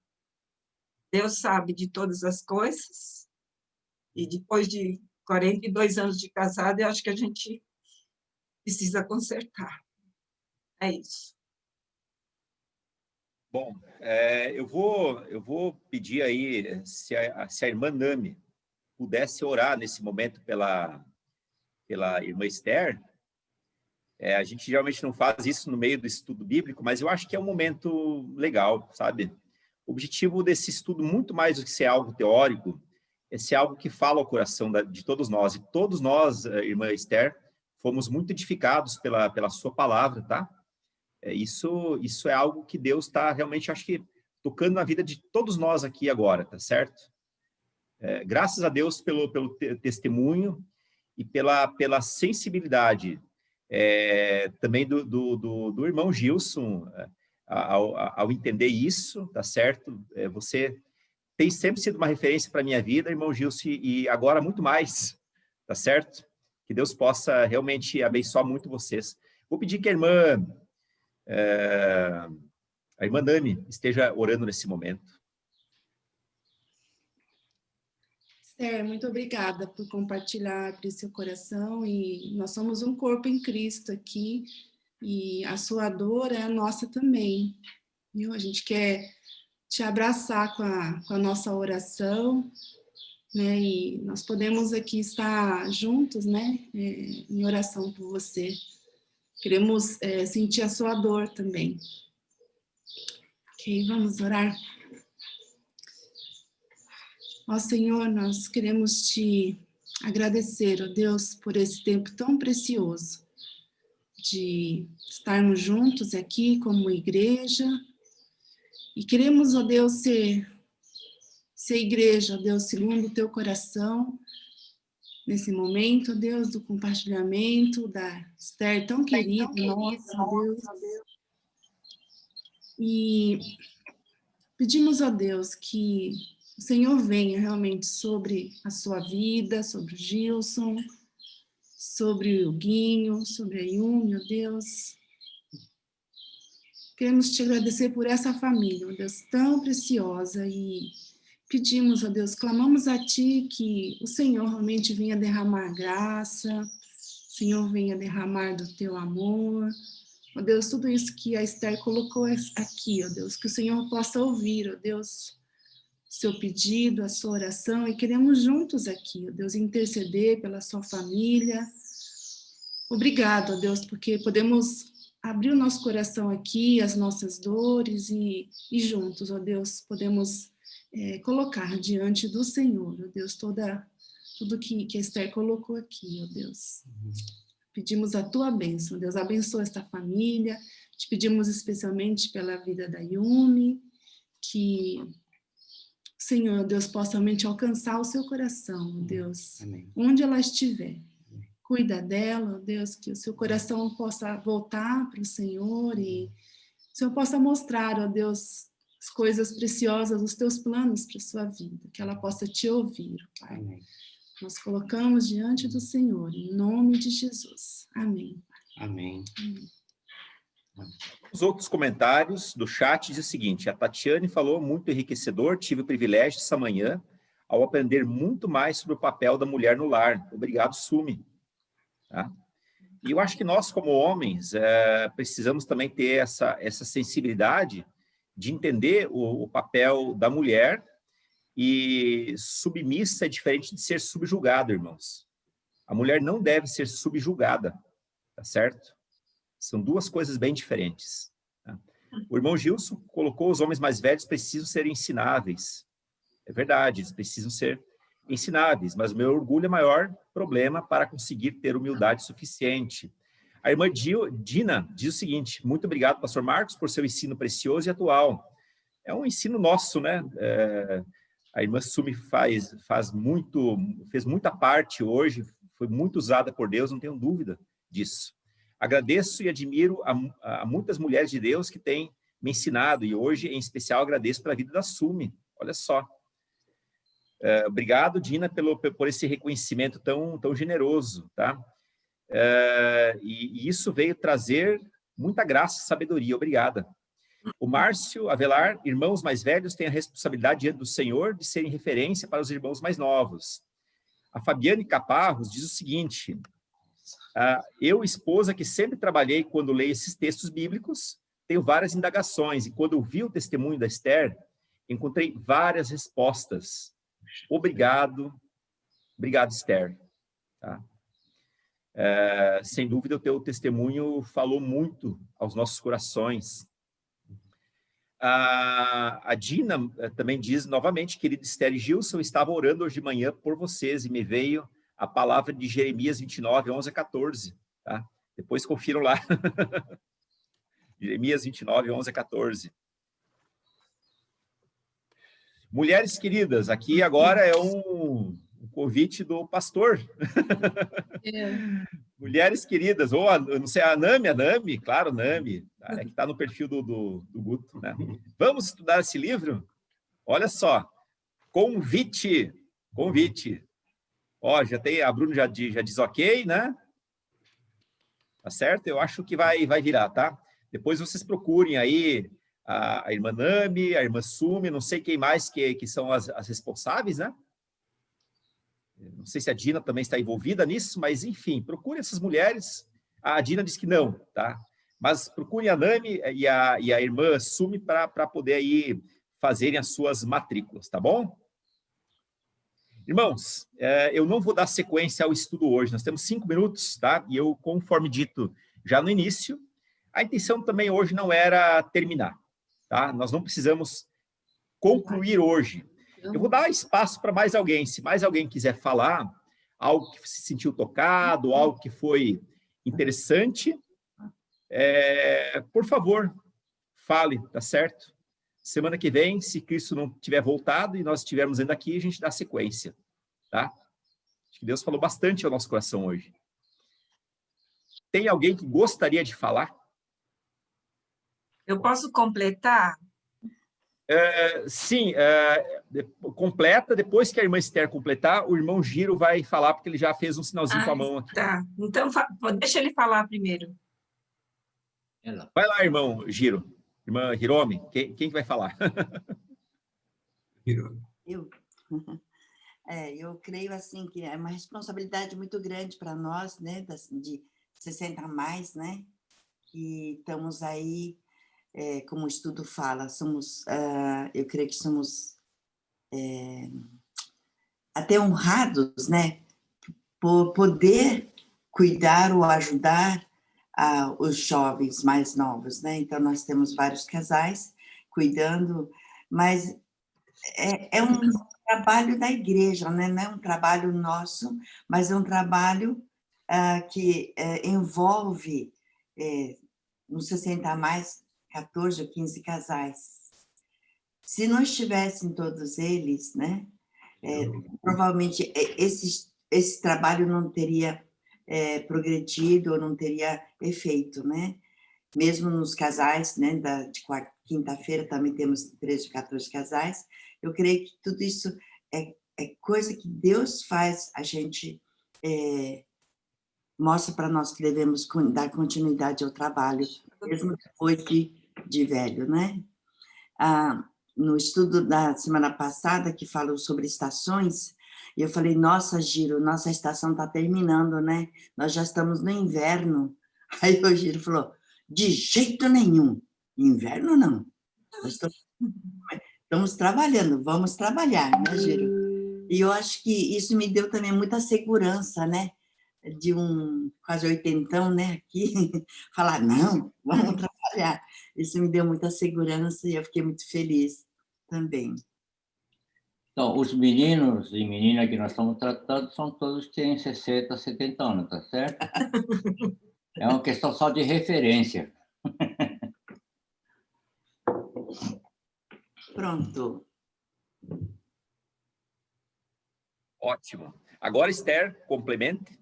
Deus sabe de todas as coisas. E depois de 42 anos de casada, eu acho que a gente precisa consertar. É isso. Bom, eu vou pedir aí se a irmã Nami pudesse orar nesse momento pela irmã Esther. A gente geralmente não faz isso no meio do estudo bíblico, mas eu acho que é um momento legal, sabe? O objetivo desse estudo, muito mais do que ser algo teórico, é ser algo que fala ao coração de todos nós. E todos nós, irmã Esther, fomos muito edificados pela sua palavra, tá? Isso é algo que Deus está realmente, acho que, tocando na vida de todos nós aqui agora, tá certo? Graças a Deus pelo testemunho e pela sensibilidade também do irmão Gilson ao entender isso, tá certo? Você tem sempre sido uma referência para a minha vida, irmão Gilson, e agora muito mais, tá certo? Que Deus possa realmente abençoar muito vocês. Vou pedir que a irmã Nami esteja orando nesse momento. Esther, muito obrigada por compartilhar abrir seu coração, e nós somos um corpo em Cristo aqui, e a sua dor é a nossa também, viu? A gente quer te abraçar com a nossa oração, né? E nós podemos aqui estar juntos, né? Em oração por você. Queremos sentir a sua dor também. Ok, vamos orar. Ó Senhor, nós queremos te agradecer, ó Deus, por esse tempo tão precioso de estarmos juntos aqui como igreja, e queremos, ó Deus, ser igreja, ó Deus, segundo o teu coração, nesse momento, ó Deus, do compartilhamento da Esther tão querida, nossa, ó Deus. E pedimos, ó Deus, que o Senhor venha realmente sobre a sua vida, sobre o Gilson, sobre o Guinho, sobre a Yumi, ó Deus. Queremos te agradecer por essa família, ó Deus, tão preciosa, e pedimos, ó Deus, clamamos a Ti que o Senhor realmente venha derramar graça, o Senhor venha derramar do Teu amor, ó Deus, tudo isso que a Esther colocou aqui, ó Deus, que o Senhor possa ouvir, ó Deus, seu pedido, a sua oração, e queremos juntos aqui, ó Deus, interceder pela sua família. Obrigado, ó Deus, porque podemos abrir o nosso coração aqui, as nossas dores, e juntos, ó Deus, podemos colocar diante do Senhor, ó Deus, tudo que a Esther colocou aqui, ó Deus. Pedimos a tua bênção, Deus, abençoa esta família, te pedimos especialmente pela vida da Yumi, que Senhor, Deus, possa realmente alcançar o seu coração, Deus, amém, onde ela estiver. Cuida dela, Deus, que o seu coração possa voltar para o Senhor, e o Senhor possa mostrar, ó Deus, as coisas preciosas, os teus planos para a sua vida, que ela possa te ouvir, Pai. Amém. Nós colocamos diante do Senhor, em nome de Jesus. Amém. Amém. Amém. Os outros comentários do chat diz o seguinte: a Tatiane falou muito enriquecedor, tive o privilégio essa manhã ao aprender muito mais sobre o papel da mulher no lar. Obrigado, Sumi. Tá? E eu acho que nós, como homens, precisamos também ter essa sensibilidade de entender o papel da mulher, e submissa é diferente de ser subjugada, irmãos. A mulher não deve ser subjugada, tá certo? São duas coisas bem diferentes. Tá? O irmão Gilson colocou: os homens mais velhos precisam ser ensináveis. É verdade, eles precisam ser ensináveis, mas o meu orgulho é o maior problema para conseguir ter humildade suficiente. A irmã Dina diz o seguinte: muito obrigado, pastor Marcos, por seu ensino precioso e atual. É um ensino nosso, né? A irmã Sumi fez muita parte hoje, foi muito usada por Deus, não tenho dúvida disso. Agradeço e admiro a muitas mulheres de Deus que têm me ensinado, e hoje, em especial, agradeço pela vida da Sumi. Olha só. Obrigado, Dina, por esse reconhecimento tão generoso, tá? E isso veio trazer muita graça e sabedoria. Obrigada. O Márcio Avelar: irmãos mais velhos têm a responsabilidade diante do Senhor de serem referência para os irmãos mais novos. A Fabiane Caparros diz o seguinte: eu, esposa, que sempre trabalhei quando leio esses textos bíblicos, tenho várias indagações, e quando vi o testemunho da Esther, encontrei várias respostas. Obrigado, Esther. Tá? Sem dúvida, o teu testemunho falou muito aos nossos corações. A Dina também diz novamente: querido Esther e Gilson, eu estava orando hoje de manhã por vocês e me veio a palavra de Jeremias 29, 11 a 14. Tá? Depois confiram lá. Jeremias 29, 11 a 14. Mulheres queridas, aqui agora é um convite do pastor. Mulheres queridas, ou não sei, a Nami, claro, Nami, é que está no perfil do Guto, né? Vamos estudar esse livro? Olha só, convite. Ó, já tem, a Bruna já diz ok, né? Tá certo? Eu acho que vai virar, tá? Depois vocês procurem aí a irmã Nami, a irmã Sumi, não sei quem mais que são as responsáveis, né? Não sei se a Dina também está envolvida nisso, mas, enfim, procure essas mulheres. A Dina diz que não, tá? Mas procure a Nami e a irmã Sumi para poder aí fazerem as suas matrículas, tá bom? Irmãos, eu não vou dar sequência ao estudo hoje, nós temos 5 minutos, tá? E eu, conforme dito já no início, a intenção também hoje não era terminar, tá? Nós não precisamos concluir hoje. Eu vou dar espaço para mais alguém. Se mais alguém quiser falar, algo que se sentiu tocado, algo que foi interessante, por favor, fale, tá certo? Semana que vem, se Cristo não tiver voltado e nós estivermos ainda aqui, a gente dá sequência, tá? Acho que Deus falou bastante ao nosso coração hoje. Tem alguém que gostaria de falar? Eu posso completar? Sim, completa. Depois que a irmã Esther completar, o irmão Giro vai falar, porque ele já fez um sinalzinho com a mão aqui. Tá, então deixa ele falar primeiro. Vai lá, irmão Giro. Irmã Hiromi, quem que vai falar? Eu creio assim que é uma responsabilidade muito grande para nós, né, de 60 a mais, né, que estamos aí, como o estudo fala, eu creio que somos até honrados, né, por poder cuidar ou ajudar os jovens mais novos, né? Então, nós temos vários casais cuidando, mas é um trabalho da igreja, né? Não é um trabalho nosso, mas é um trabalho que envolve, uns 60 a mais, 14 ou 15 casais. Se não estivessem todos eles, né? Provavelmente esse trabalho não teria progredido ou não teria efeito, né? Mesmo nos casais, né, de quinta-feira também temos 13 ou 14 casais. Eu creio que tudo isso é coisa que Deus faz, a gente mostra para nós que devemos dar continuidade ao trabalho, mesmo depois de velho, né? No estudo da semana passada, que falou sobre estações, eu falei, nossa, Giro, nossa estação está terminando, né? Nós já estamos no inverno. Aí o Giro falou, de jeito nenhum, inverno não. Nós estamos trabalhando, vamos trabalhar, né, Giro? E eu acho que isso me deu também muita segurança, né? De um quase 80, né, aqui, falar, não, vamos trabalhar. Isso me deu muita segurança e eu fiquei muito feliz também. Então, os meninos e meninas que nós estamos tratando são todos que têm 60, 70 anos, tá certo? É uma questão só de referência. Pronto. Ótimo. Agora, Esther, complemente.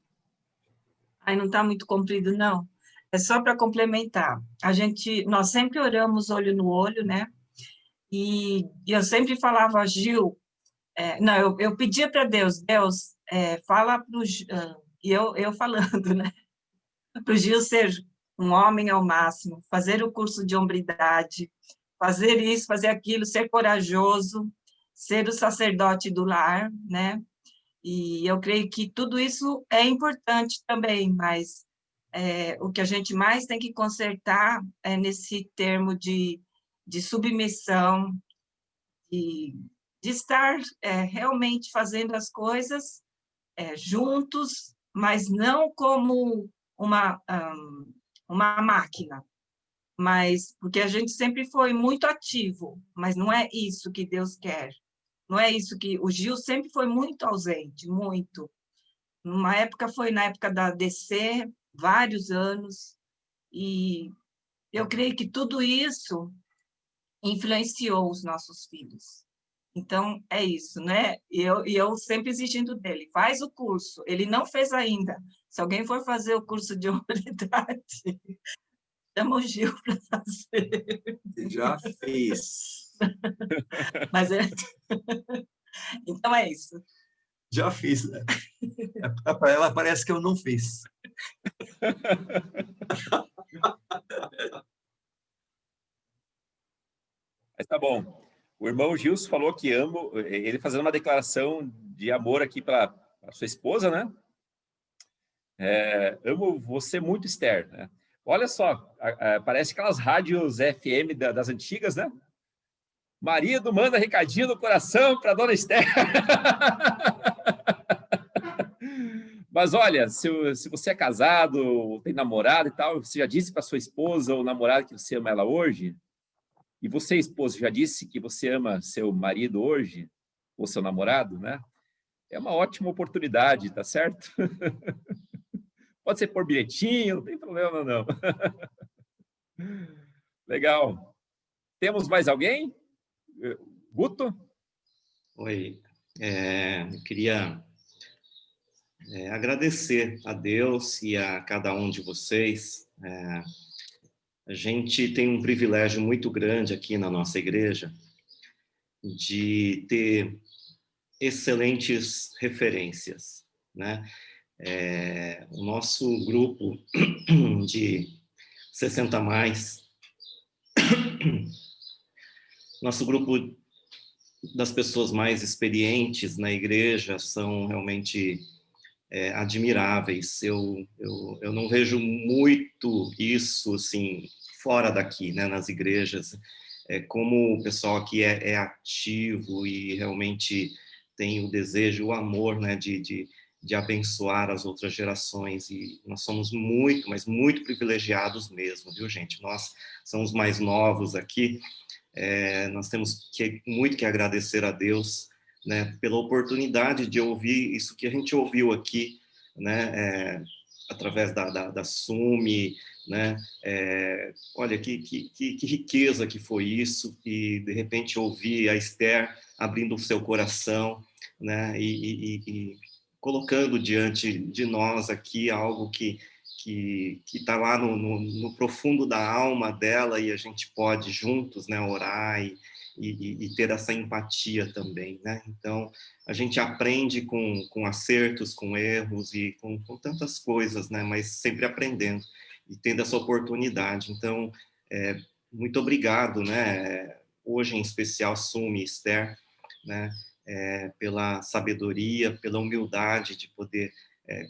Não está muito comprido, não. É só para complementar. Nós sempre oramos olho no olho, né? E eu sempre falava a Gil Não, eu pedia para Deus, fala para o... E eu falando, né? Para o Gil ser um homem ao máximo, fazer o curso de hombridade, fazer isso, fazer aquilo, ser corajoso, ser o sacerdote do lar, né? E eu creio que tudo isso é importante também, mas o que a gente mais tem que consertar é nesse termo de submissão, de estar realmente fazendo as coisas juntos, mas não como uma máquina, mas porque a gente sempre foi muito ativo, mas não é isso que Deus quer. Não é isso que... O Gil sempre foi muito ausente, muito. Foi na época da DC, vários anos, e eu creio que tudo isso influenciou os nossos filhos. Então, é isso, né? E eu sempre exigindo dele, faz o curso. Ele não fez ainda. Se alguém for fazer o curso de hombridade, chama o Gil para fazer. Já fiz. Mas então é isso. Já fiz, né? Para ela parece que eu não fiz. Mas tá bom. O irmão Gilson falou que ama, ele fazendo uma declaração de amor aqui para a sua esposa, né? Amo você muito, Esther. Né? Olha só, parece aquelas rádios FM das antigas, né? Marido manda recadinho no coração para dona Esther. Mas olha, se você é casado, tem namorado e tal, você já disse para sua esposa ou namorado que você ama ela hoje? E você, esposa, já disse que você ama seu marido hoje? Ou seu namorado, né? É uma ótima oportunidade, tá certo? Pode ser por bilhetinho, não tem problema, não. Legal. Temos mais alguém? Guto? Oi. Eu queria agradecer a Deus e a cada um de vocês. A gente tem um privilégio muito grande aqui na nossa igreja de ter excelentes referências, né? O nosso grupo de 60 mais, nosso grupo das pessoas mais experientes na igreja são realmente admiráveis. Eu não vejo muito isso assim fora daqui, né, nas igrejas. Como o pessoal aqui é ativo e realmente tem o desejo, o amor, né, de abençoar as outras gerações, e nós somos muito, mas muito privilegiados mesmo, viu, gente? Nós somos mais novos aqui, nós temos muito que agradecer a Deus, né, pela oportunidade de ouvir isso que a gente ouviu aqui, né, através da SUME, né, olha que riqueza que foi isso, e de repente ouvir a Esther abrindo o seu coração, né, e colocando diante de nós aqui algo que está lá no profundo da alma dela, e a gente pode juntos, né, orar e ter essa empatia também, né? Então, a gente aprende com acertos, com erros e com tantas coisas, né? Mas sempre aprendendo e tendo essa oportunidade. Então, muito obrigado, né? Hoje, em especial, Sumi, Esther, né? Pela sabedoria, pela humildade de poder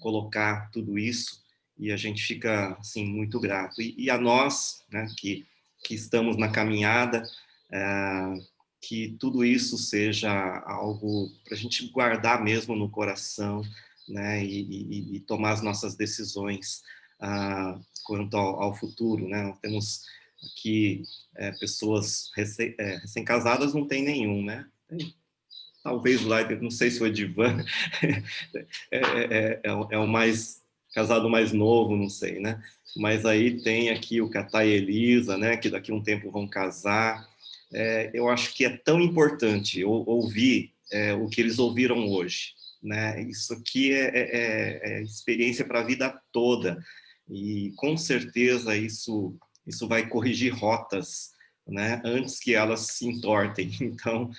colocar tudo isso, e a gente fica, assim, muito grato. E a nós, né, que estamos na caminhada, que tudo isso seja algo para a gente guardar mesmo no coração, né, e tomar as nossas decisões quanto ao futuro, né? Nós temos aqui pessoas recém-casadas, não tem nenhum, né? Talvez lá, não sei se o Edivan é o mais casado mais novo, não sei, né? Mas aí tem aqui o Catá e Elisa, né? Que daqui a um tempo vão casar. Eu acho que é tão importante ouvir o que eles ouviram hoje, né? Isso aqui é experiência para a vida toda, e com certeza isso vai corrigir rotas né, antes que elas se entortem. Então,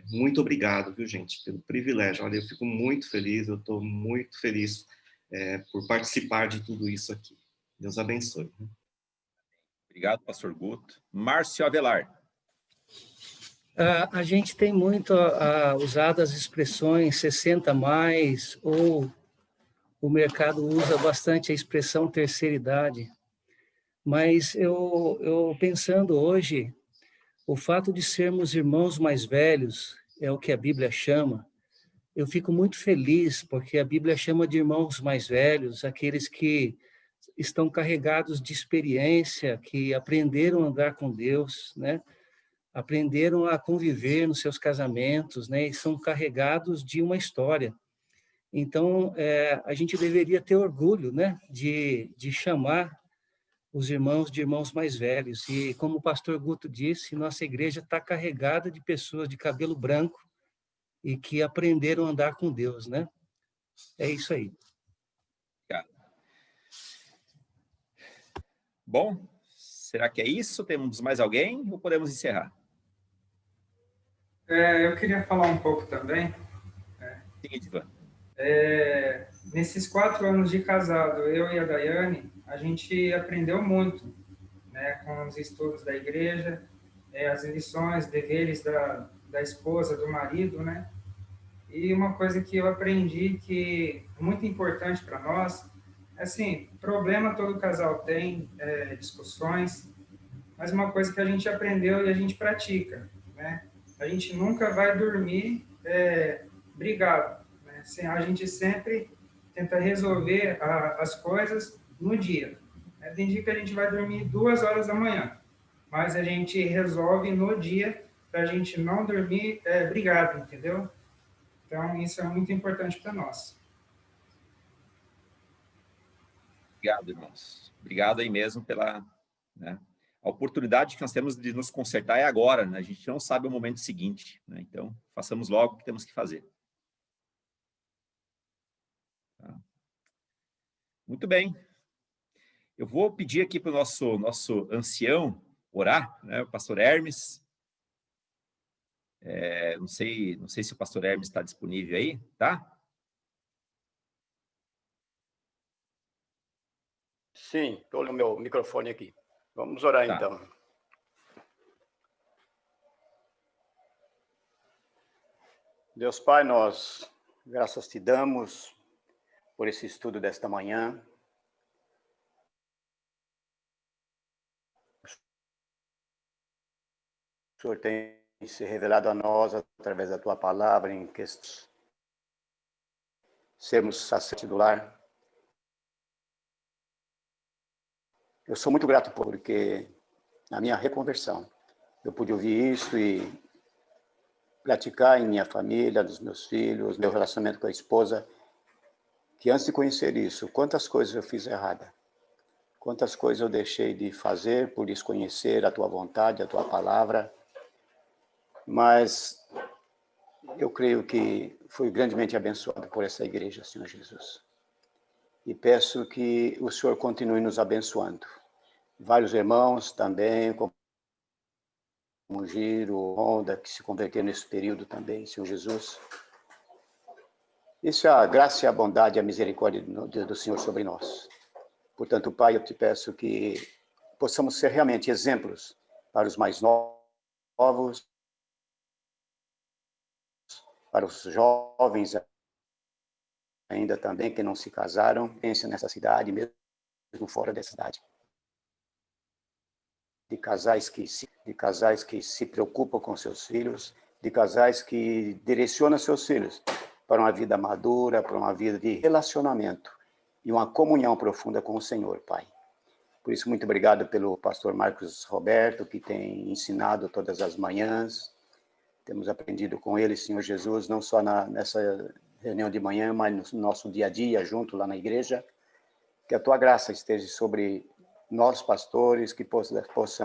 muito obrigado, viu, gente, pelo privilégio. Olha, eu fico muito feliz, eu estou muito feliz por participar de tudo isso aqui. Deus abençoe. Obrigado, pastor Guto. Márcio Avelar. A gente tem muito usado as expressões 60 mais, ou o mercado usa bastante a expressão terceira idade, mas eu pensando hoje, o fato de sermos irmãos mais velhos, é o que a Bíblia chama, eu fico muito feliz, porque a Bíblia chama de irmãos mais velhos, aqueles que estão carregados de experiência, que aprenderam a andar com Deus, né? Aprenderam a conviver nos seus casamentos, né? E são carregados de uma história. Então, a gente deveria ter orgulho, né? De chamar os irmãos de irmãos mais velhos. E, como o pastor Guto disse, nossa igreja está carregada de pessoas de cabelo branco e que aprenderam a andar com Deus, né? É isso aí. Bom, será que é isso? Temos mais alguém ou podemos encerrar? Eu queria falar um pouco também. Sim, Edivan. Nesses 4 anos de casado, eu e a Daiane, a gente aprendeu muito, né, com os estudos da igreja, as lições, deveres da esposa, do marido, né? E uma coisa que eu aprendi que é muito importante para nós, assim, problema todo casal tem, discussões, mas uma coisa que a gente aprendeu e a gente pratica, né? A gente nunca vai dormir brigado, né? A gente sempre tenta resolver as coisas no dia. Tem dia que a gente vai dormir 2 horas da manhã, mas a gente resolve no dia para a gente não dormir brigado, entendeu? Então, isso é muito importante para nós. Obrigado, irmãos. Obrigado aí mesmo pela... né, a oportunidade que nós temos de nos consertar é agora, né? A gente não sabe o momento seguinte, né? Então, façamos logo o que temos que fazer. Tá? Muito bem. Eu vou pedir aqui para o nosso ancião orar, né? O pastor Hermes. Não sei se o pastor Hermes está disponível aí, tá? Sim, estou no meu microfone aqui. Vamos orar, Tá. então. Deus Pai, nós graças te damos por esse estudo desta manhã. O Senhor tem se revelado a nós através da tua palavra em que sermos sacerdote do lar. Eu sou muito grato porque na minha reconversão eu pude ouvir isso e praticar em minha família, dos meus filhos, meu relacionamento com a esposa, que antes de conhecer isso, quantas coisas eu fiz errada, quantas coisas eu deixei de fazer por desconhecer a tua vontade, a tua palavra, mas eu creio que fui grandemente abençoado por essa igreja, Senhor Jesus. E peço que o Senhor continue nos abençoando. Vários irmãos também, como Giro, Honda, que se converteram nesse período também, Senhor Jesus. Isso é a graça e a bondade e a misericórdia do Senhor sobre nós. Portanto, Pai, eu te peço que possamos ser realmente exemplos para os mais novos, para os jovens ainda também que não se casaram, pensem nessa cidade, mesmo fora dessa cidade. De casais que se preocupam com seus filhos, de casais que direcionam seus filhos para uma vida madura, para uma vida de relacionamento e uma comunhão profunda com o Senhor, Pai. Por isso, muito obrigado pelo pastor Marcos Roberto, que tem ensinado todas as manhãs. Temos aprendido com ele, Senhor Jesus, não só nessa reunião de manhã, mas no nosso dia a dia, junto lá na igreja. Que a tua graça esteja sobre nós, pastores, que possamos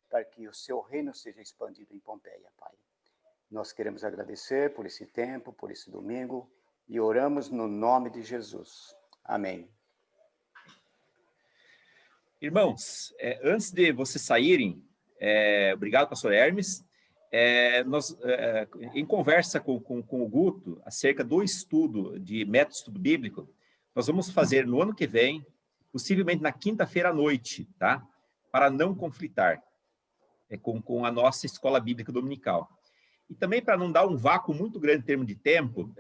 para que o seu reino seja expandido em Pompeia, Pai. Nós queremos agradecer por esse tempo, por esse domingo, e oramos no nome de Jesus. Amém. Irmãos, antes de vocês saírem, obrigado, pastor Hermes, nós, em conversa com o Guto, acerca do estudo, de método de estudo bíblico, nós vamos fazer no ano que vem, possivelmente na quinta-feira à noite, tá? Para não conflitar com a nossa escola bíblica dominical. E também para não dar um vácuo muito grande em termos de tempo,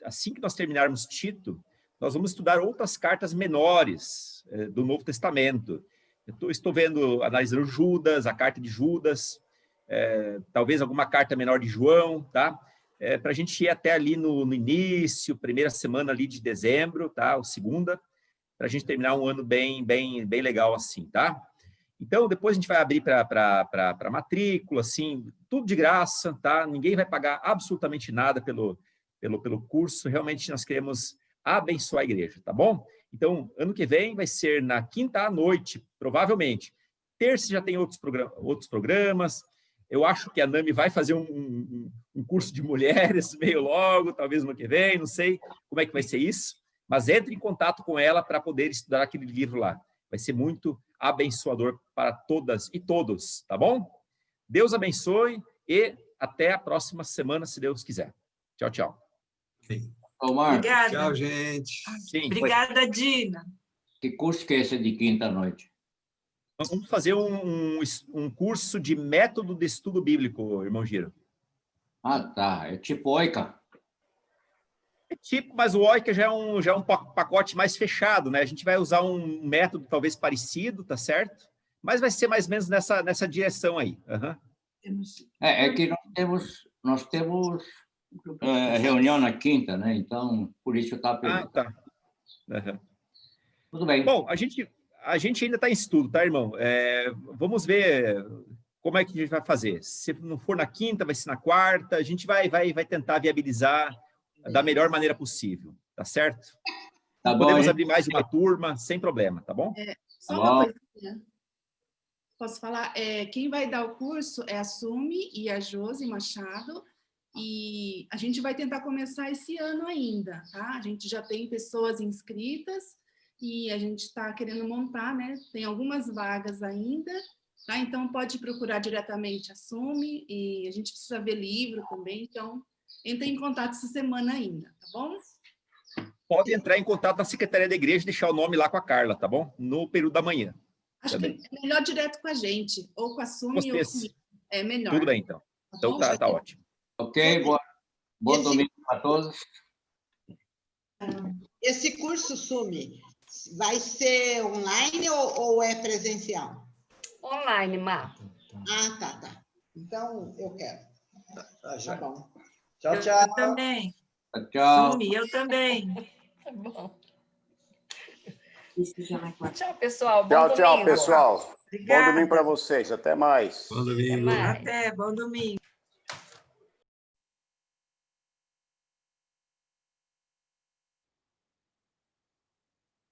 assim que nós terminarmos Tito, nós vamos estudar outras cartas menores do Novo Testamento. Eu estou vendo, analisando Judas, a carta de Judas, talvez alguma carta menor de João, tá? Para a gente ir até ali no início, primeira semana ali de dezembro, tá? Ou segunda, para a gente terminar um ano bem legal assim, tá? Então, depois a gente vai abrir para matrícula, assim, tudo de graça, tá? Ninguém vai pagar absolutamente nada pelo curso. Realmente, nós queremos abençoar a igreja, tá bom? Então, ano que vem vai ser na quinta à noite, provavelmente. Terça já tem outros programas. Eu acho que a NAMI vai fazer um curso de mulheres meio logo, talvez no ano que vem, não sei como é que vai ser isso. Mas entre em contato com ela para poder estudar aquele livro lá. Vai ser muito abençoador para todas e todos, tá bom? Deus abençoe e até a próxima semana, se Deus quiser. Tchau, tchau. Obrigada. Tchau, gente. Sim, Obrigada, Dina. Que curso que é esse de quinta-noite? Nós vamos fazer um curso de método de estudo bíblico, irmão Giro. Ah, tá. É tipo OICA? É tipo, mas o OICA já é um pacote mais fechado, né? A gente vai usar um método talvez parecido, tá certo? Mas vai ser mais ou menos nessa direção aí. Uhum. É que nós temos reunião na quinta, né? Então, por isso eu estava perguntando. Ah, tá. Uhum. Tudo bem. Bom, a gente ainda está em estudo, tá, irmão? Vamos ver como é que a gente vai fazer. Se não for na quinta, vai ser na quarta. A gente vai tentar viabilizar da melhor maneira possível, tá certo? Tá bom, Podemos abrir mais de uma turma, sem problema, tá bom? Só uma coisinha. Posso falar? Quem vai dar o curso é a Sumi e a Josi Machado, e a gente vai tentar começar esse ano ainda, tá? A gente já tem pessoas inscritas e a gente está querendo montar, né? Tem algumas vagas ainda, tá? Então pode procurar diretamente a Sumi, e a gente precisa ver livro também, então entre em contato essa semana ainda, tá bom? Pode entrar em contato na Secretaria da Igreja e deixar o nome lá com a Carla, tá bom? No período da manhã. Acho que é melhor direto com a gente, ou com a Sumi ou comigo. É melhor. Tudo bem, então. Então tá ótimo. Ok, bom domingo para todos. Esse curso, Sumi, vai ser online ou é presencial? Online, Má. Ah, tá. Então, eu quero. Tá bom. Tchau. Eu também. Tchau. Sumi, eu também. Tá bom. Tchau, pessoal. Tchau, pessoal. Obrigada. Bom domingo para vocês. Até mais. Bom domingo. Até, bom domingo.